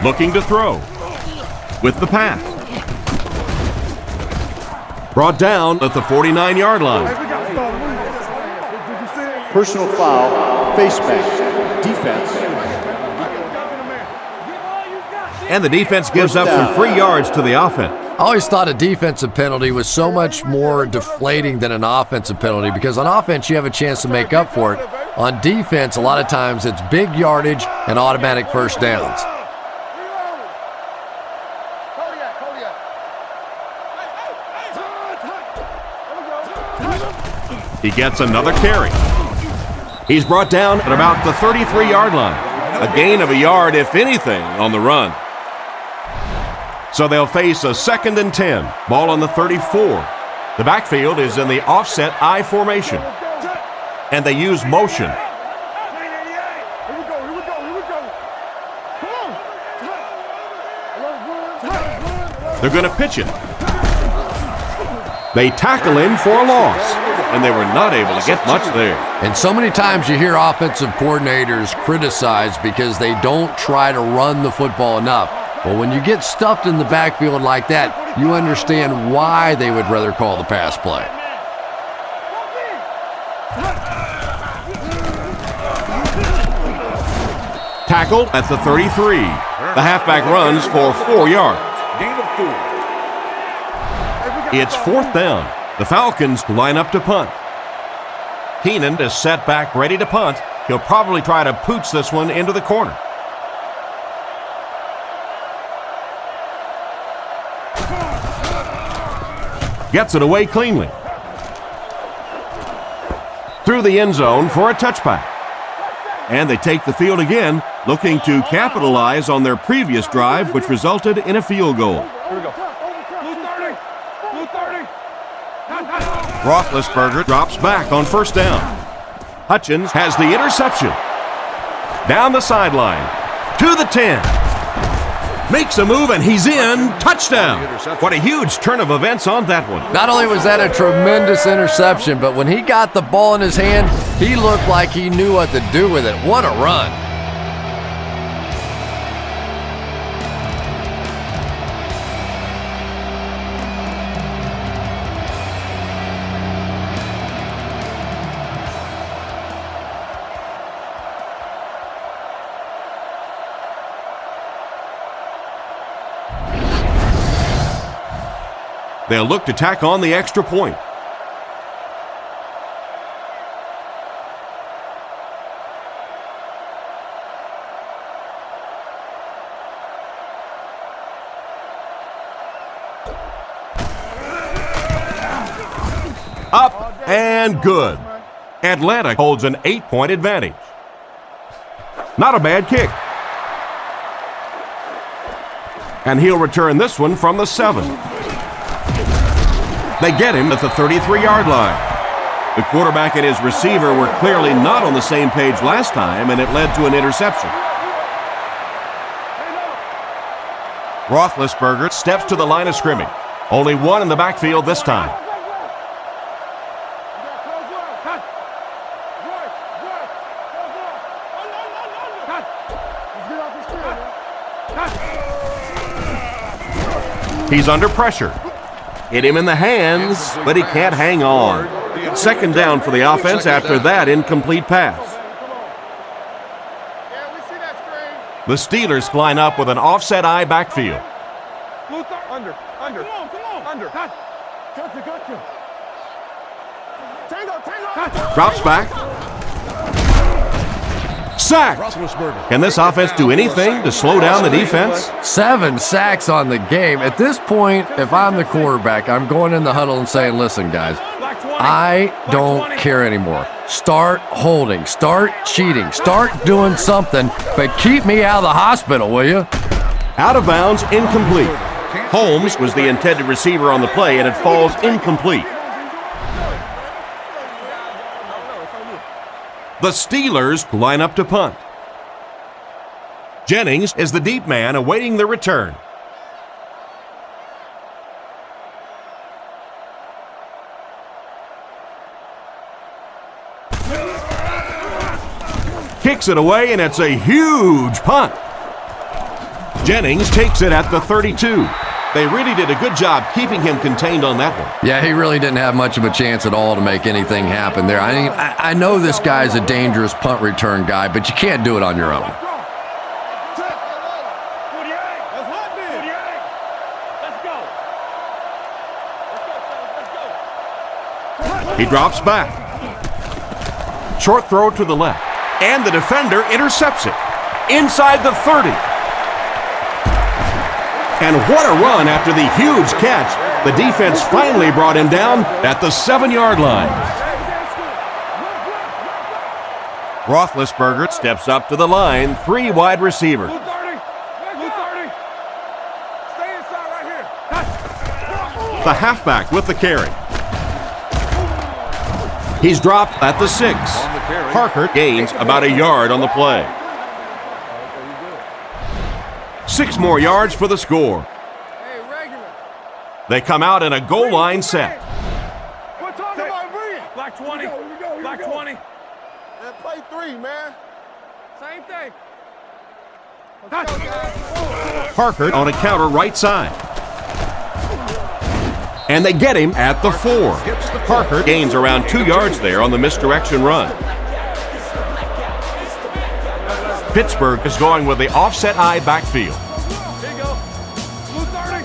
Looking to throw. With the pass. Brought down at the 49-yard line. Personal foul, face mask, defense. And the defense gives up some free yards to the offense. I always thought a defensive penalty was so much more deflating than an offensive penalty because on offense you have a chance to make up for it. On defense, a lot of times it's big yardage and automatic first downs. He gets another carry. He's brought down at about the 33-yard line. A gain of a yard, if anything, on the run. So they'll face a 2nd and 10. Ball on the 34. The backfield is in the offset I formation. And they use motion. They're going to pitch it. They tackle him for a loss, and they were not able to get much there. And so many times you hear offensive coordinators criticized because they don't try to run the football enough. Well, when you get stuffed in the backfield like that, you understand why they would rather call the pass play. Tackled at the 33. The halfback runs for 4 yards. Gain of 4. It's 4th down. The Falcons line up to punt. Heenan is set back ready to punt. He'll probably try to pooch this one into the corner. Gets it away cleanly. Through the end zone for a touchback. And they take the field again, looking to capitalize on their previous drive, which resulted in a field goal. Here we go. Blue 30. Roethlisberger drops back on 1st down. Hutchins has the interception. Down the sideline. To the 10. Makes a move, and he's in. Touchdown. What a huge turn of events on that one. Not only was that a tremendous interception, but when he got the ball in his hand, he looked like he knew what to do with it. What a run. They'll look to tack on the extra point. Up and good. Atlanta holds an 8-point advantage. Not a bad kick. And he'll return this one from the 7. They get him at the 33-yard line. The quarterback and his receiver were clearly not on the same page last time, and it led to an interception. Roethlisberger steps to the line of scrimmage. Only one in the backfield this time. He's under pressure. Hit him in the hands, but he can't hang on. 2nd down for the offense after that incomplete pass. The Steelers line up with an offset I backfield. Under. Drops back. Sack. Can this offense do anything to slow down the defense? 7 sacks on the game. At this point, if I'm the quarterback, I'm going in the huddle and saying, listen, guys, I don't care anymore. Start holding. Start cheating. Start doing something, but keep me out of the hospital, will you? Out of bounds, incomplete. Holmes was the intended receiver on the play, and it falls incomplete. The Steelers line up to punt. Jennings is the deep man awaiting the return. Kicks it away, and it's a huge punt. Jennings takes it at the 32. They really did a good job keeping him contained on that one. Yeah, he really didn't have much of a chance at all to make anything happen there. I mean, I know this guy's a dangerous punt return guy, but you can't do it on your own. He drops back. Short throw to the left. And the defender intercepts it. Inside the 30. And what a run after the huge catch. The defense finally brought him down at the 7-yard line. Roethlisberger steps up to the line. 3 wide receivers. Blue 30. Stay inside right here. The halfback with the carry. He's dropped at the 6. Parker gains about a yard on the play. 6 more yards for the score. They come out in a goal line set. We're talking about bringing. Black 20. Black 20. And play 3, man. Same thing. Parker on a counter right side. And they get him at the 4. Parker gains around 2 yards there on the misdirection run. Pittsburgh is going with the offset I backfield. Here you go. Blue 30.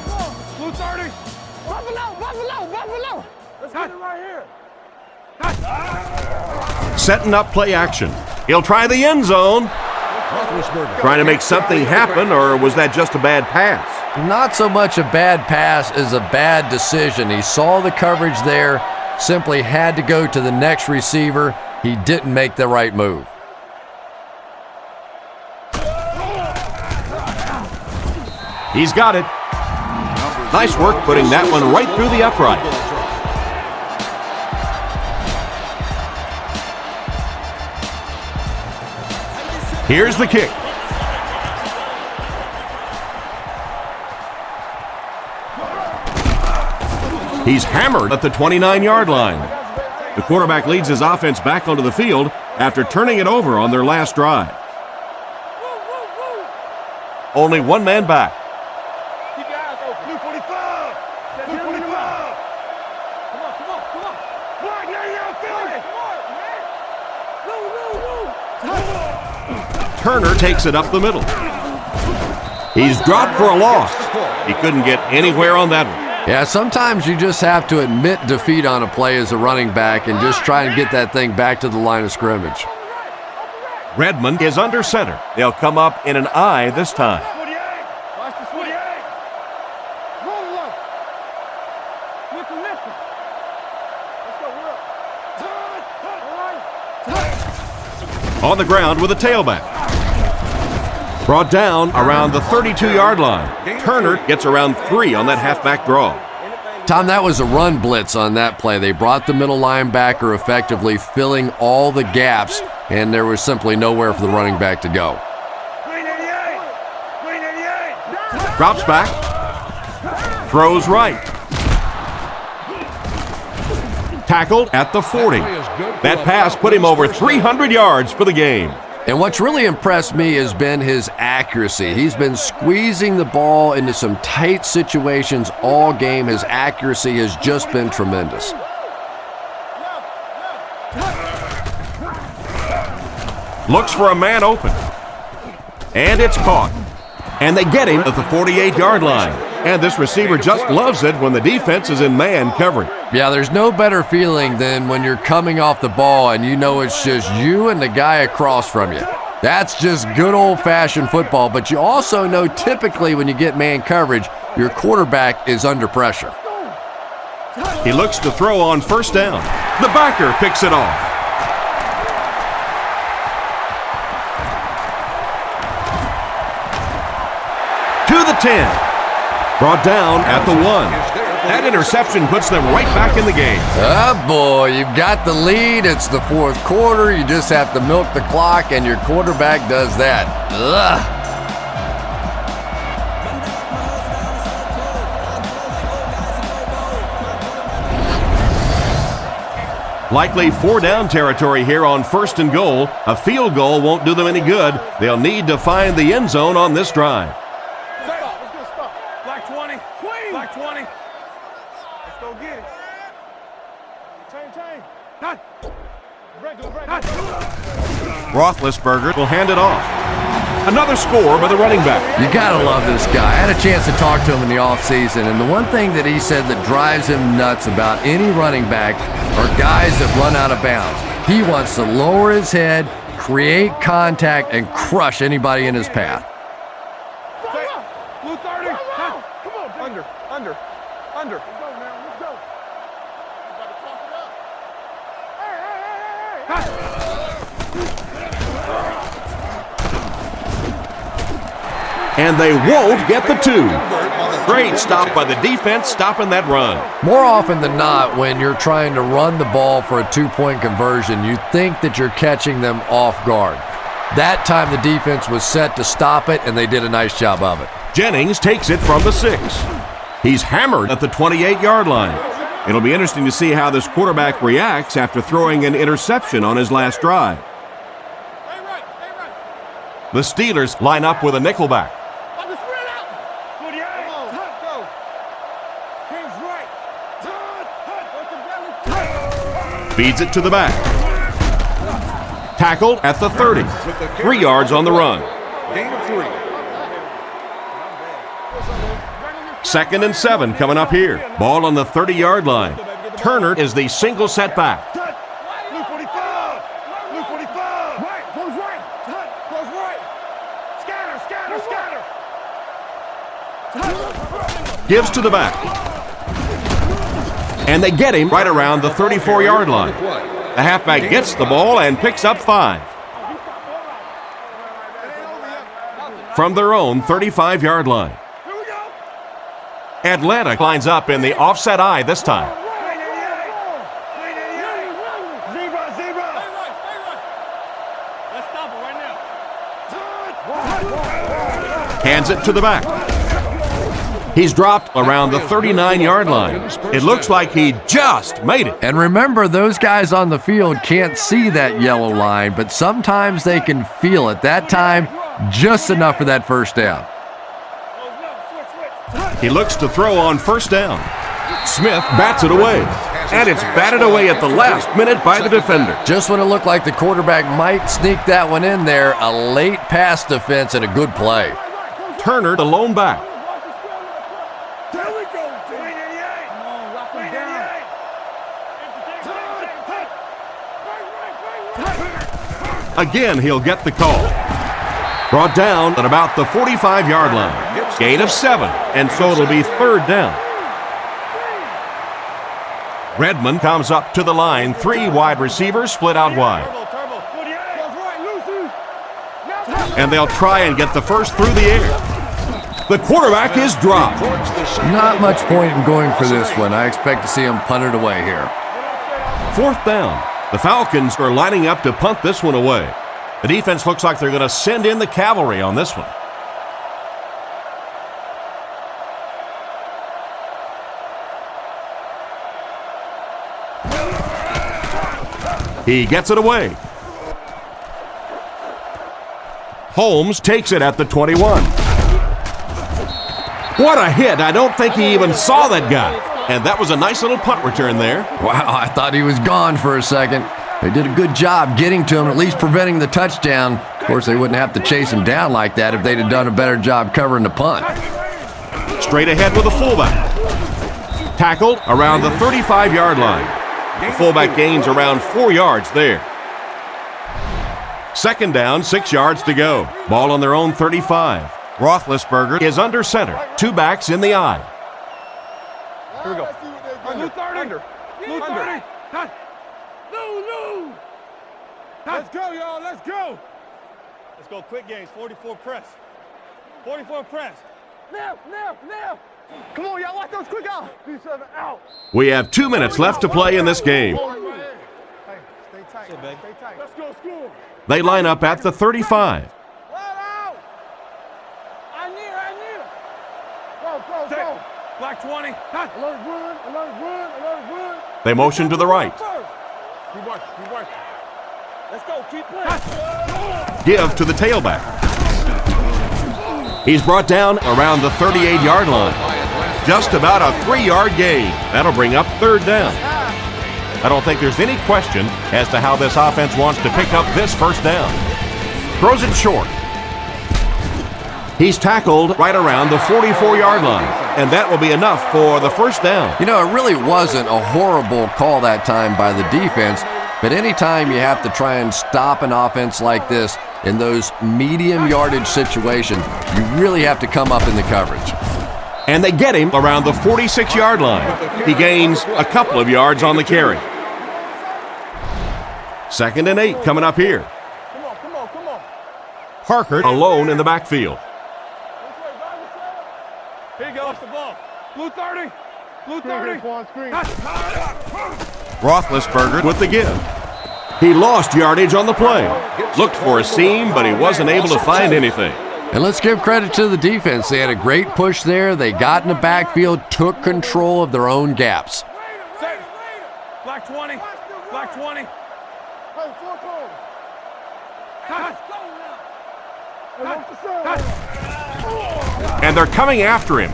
Blue 30. Buffalo. Let's get it right here. Setting up play action. He'll try the end zone. Trying to make something happen, or was that just a bad pass? Not so much a bad pass as a bad decision. He saw the coverage there, simply had to go to the next receiver. He didn't make the right move. He's got it. Nice work putting that one right through the upright. Here's the kick. He's hammered at the 29-yard line. The quarterback leads his offense back onto the field after turning it over on their last drive. Only one man back. Keep your eyes open. Blue 45. Blue 45. Come on. Black 99, Philly. Come on, man. Turner takes it up the middle. He's dropped for a loss. He couldn't get anywhere on that one. Yeah, sometimes you just have to admit defeat on a play as a running back and just try and get that thing back to the line of scrimmage. Redmond is under center. They'll come up in an I this time. 48. Watch the 48. Roll it up. Lift it. Let's go. We're up. On the ground with a tailback. Brought down around the 32-yard line. Turner gets around 3 on that halfback draw. Tom, that was a run blitz on that play. They brought the middle linebacker effectively filling all the gaps, and there was simply nowhere for the running back to go. Green 88. Drops back. Throws right. Tackled at the 40. That pass put him over 300 yards for the game. And what's really impressed me has been his accuracy. He's been squeezing the ball into some tight situations all game. His accuracy has just been tremendous. Looks for a man open. And it's caught. And they get him at the 48-yard line. And this receiver just loves it when the defense is in man coverage. Yeah, there's no better feeling than when you're coming off the ball and you know it's just you and the guy across from you. That's just good old-fashioned football, but you also know typically when you get man coverage, your quarterback is under pressure. He looks to throw on first down. The backer picks it off. To the 10. Brought down at the 1. That interception puts them right back in the game. Oh, boy, you've got the lead. It's the fourth quarter. You just have to milk the clock, and your quarterback does that. Ugh. Likely 4-down territory here on 1st and goal. A field goal won't do them any good. They'll need to find the end zone on this drive. Stop. Black 20. Black 20. Let's go get it. Chain. Regular. Roethlisberger will hand it off. Another score by the running back. You gotta love this guy. I had a chance to talk to him in the offseason, and the one thing that he said that drives him nuts about any running back are guys that run out of bounds. He wants to lower his head, create contact, and crush anybody in his path. Blue 30. Come on, under. Let's go, man. Let's go. About to toss it up. Hey. And they won't get the 2. Great stop by the defense, stopping that run. More often than not, when you're trying to run the ball for a 2-point conversion, you think that you're catching them off guard. That time the defense was set to stop it, and they did a nice job of it. Jennings takes it from the 6. He's hammered at the 28-yard line. It'll be interesting to see how this quarterback reacts after throwing an interception on his last drive. Stay right. The Steelers line up with a nickelback. Feeds it to the back. Tackled at the 30. 3 yards on the run. Gain of 3. 2nd and 7 coming up here. Ball on the 30-yard line. Turner is the single setback. Blue 45. Right. Close right. Scatter. Gives to the back. And they get him right around the 34-yard line. The halfback gets the ball and picks up 5. From their own 35-yard line. Atlanta lines up in the offset eye this time. Zebra. Let's stop it right now. Hands it to the back. He's dropped around the 39-yard line. It looks like he just made it. And remember, those guys on the field can't see that yellow line, but sometimes they can feel it. That time, just enough for that first down. He looks to throw on 1st down. Smith bats it away. And it's batted away at the last minute by the defender. Just when it looked like the quarterback might sneak that one in there, a late pass defense and a good play. Turner, the lone back. Again, he'll get the call. Brought down at about the 45-yard line. Gain of 7, and so it'll be 3rd down. Redmond comes up to the line. 3 wide receivers split out wide. And they'll try and get the first through the air. The quarterback is dropped. Not much point in going for this one. I expect to see him punt it away here. 4th down. The Falcons are lining up to punt this one away. The defense looks like they're going to send in the cavalry on this one. He gets it away. Holmes takes it at the 21. What a hit. I don't think he even saw that guy. And that was a nice little punt return there. Wow, I thought he was gone for a second. They did a good job getting to him, at least preventing the touchdown. Of course, they wouldn't have to chase him down like that if they'd have done a better job covering the punt. Straight ahead with a fullback. Tackled around the 35-yard line. The fullback gains around 4 yards there. 2nd down, 6 yards to go. Ball on their own 35. Roethlisberger is under center. 2 backs in the eye. Here we go. Blue 30. Blue 30. Lou. Let's go, y'all. Let's go. Let's go. Quick games. 44 press. 44 press. Now. Come on, y'all, watch those quick out. D7 out. We have 2 minutes left to play in this game. Hey, stay tight. Stay tight. Let's go, school. They line up at the 35. I need. Go. Black 20. Alert run. They motion to the right. Keep working. Let's go. Keep playing. Give to the tailback. He's brought down around the 38-yard line. Just about a 3-yard gain. That'll bring up 3rd down. I don't think there's any question as to how this offense wants to pick up this 1st down. Throws it short. He's tackled right around the 44-yard line, and that will be enough for the 1st down. You know, it really wasn't a horrible call that time by the defense, but anytime you have to try and stop an offense like this in those medium yardage situations, you really have to come up in the coverage. And they get him around the 46-yard line. He gains a couple of yards on the carry. 2nd and 8 coming up here. Come on. Harker alone in the backfield. Here you go. The ball. Blue 30. Screen. Roethlisberger with the give. He lost yardage on the play. Looked for a seam, but he wasn't able to find anything. And let's give credit to the defense. They had a great push there. They got in the backfield, took control of their own gaps. Black 20. Hey, 4 cones. And they're coming after him.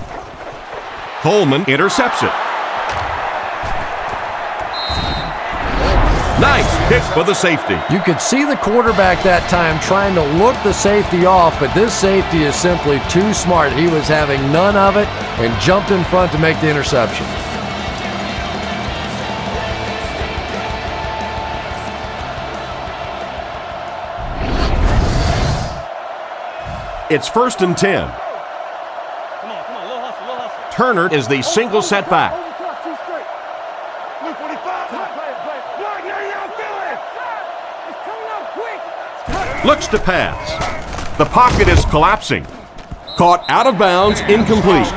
Coleman intercepts it. Nice pick for the safety. You could see the quarterback that time trying to look the safety off, but this safety is simply too smart. He was having none of it and jumped in front to make the interception. It's 1st and 10. Come on, little hustle. Turner is the single setback. Overclock 2 straight. Blue 45. Play. Black 99, fill it. It's coming out quick. Looks to pass. The pocket is collapsing. Caught out of bounds, incomplete.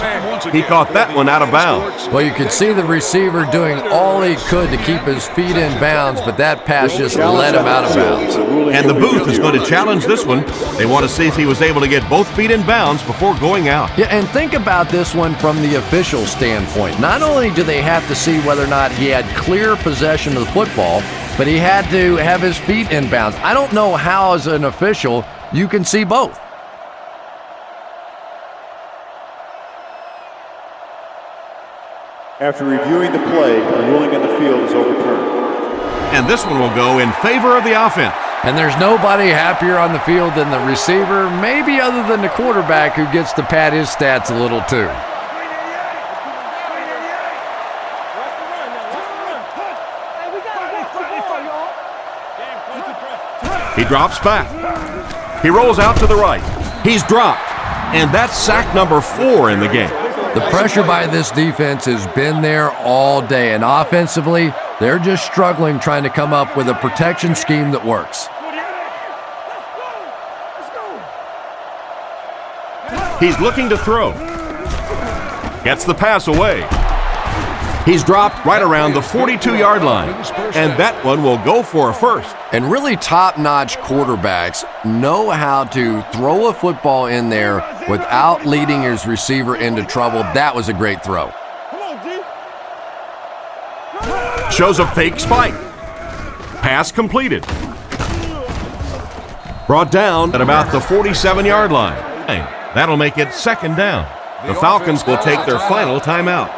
He caught that one out of bounds. Well, you could see the receiver doing all he could to keep his feet in bounds, but that pass just let him out of bounds. And the booth is going to challenge this one. They want to see if he was able to get both feet in bounds before going out. Yeah, and think about this one from the official standpoint. Not only do they have to see whether or not he had clear possession of the football, but he had to have his feet in bounds. I don't know how, as an official, you can see both. After reviewing the play, the ruling on the field is overturned. And this one will go in favor of the offense. And there's nobody happier on the field than the receiver, maybe other than the quarterback who gets to pad his stats a little too. He drops back. He rolls out to the right. He's dropped. And that's sack number 4 in the game. The pressure by this defense has been there all day, and offensively, they're just struggling trying to come up with a protection scheme that works. He's looking to throw. Gets the pass away. He's dropped right around the 42-yard line, and that one will go for a first. And really top-notch quarterbacks know how to throw a football in there without leading his receiver into trouble. That was a great throw. Shows a fake spike. Pass completed. Brought down at about the 47-yard line. That'll make it 2nd down. The Falcons will take their final timeout.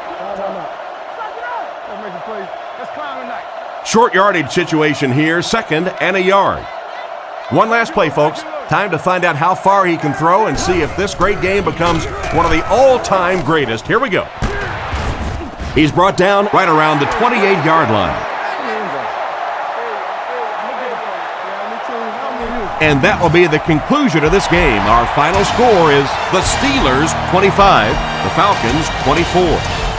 Short yardage situation here, 2nd and a yard. One last play, folks. Time to find out how far he can throw and see if this great game becomes one of the all-time greatest. Here we go. He's brought down right around the 28-yard line. And that will be the conclusion of this game. Our final score is the Steelers 25, the Falcons 24.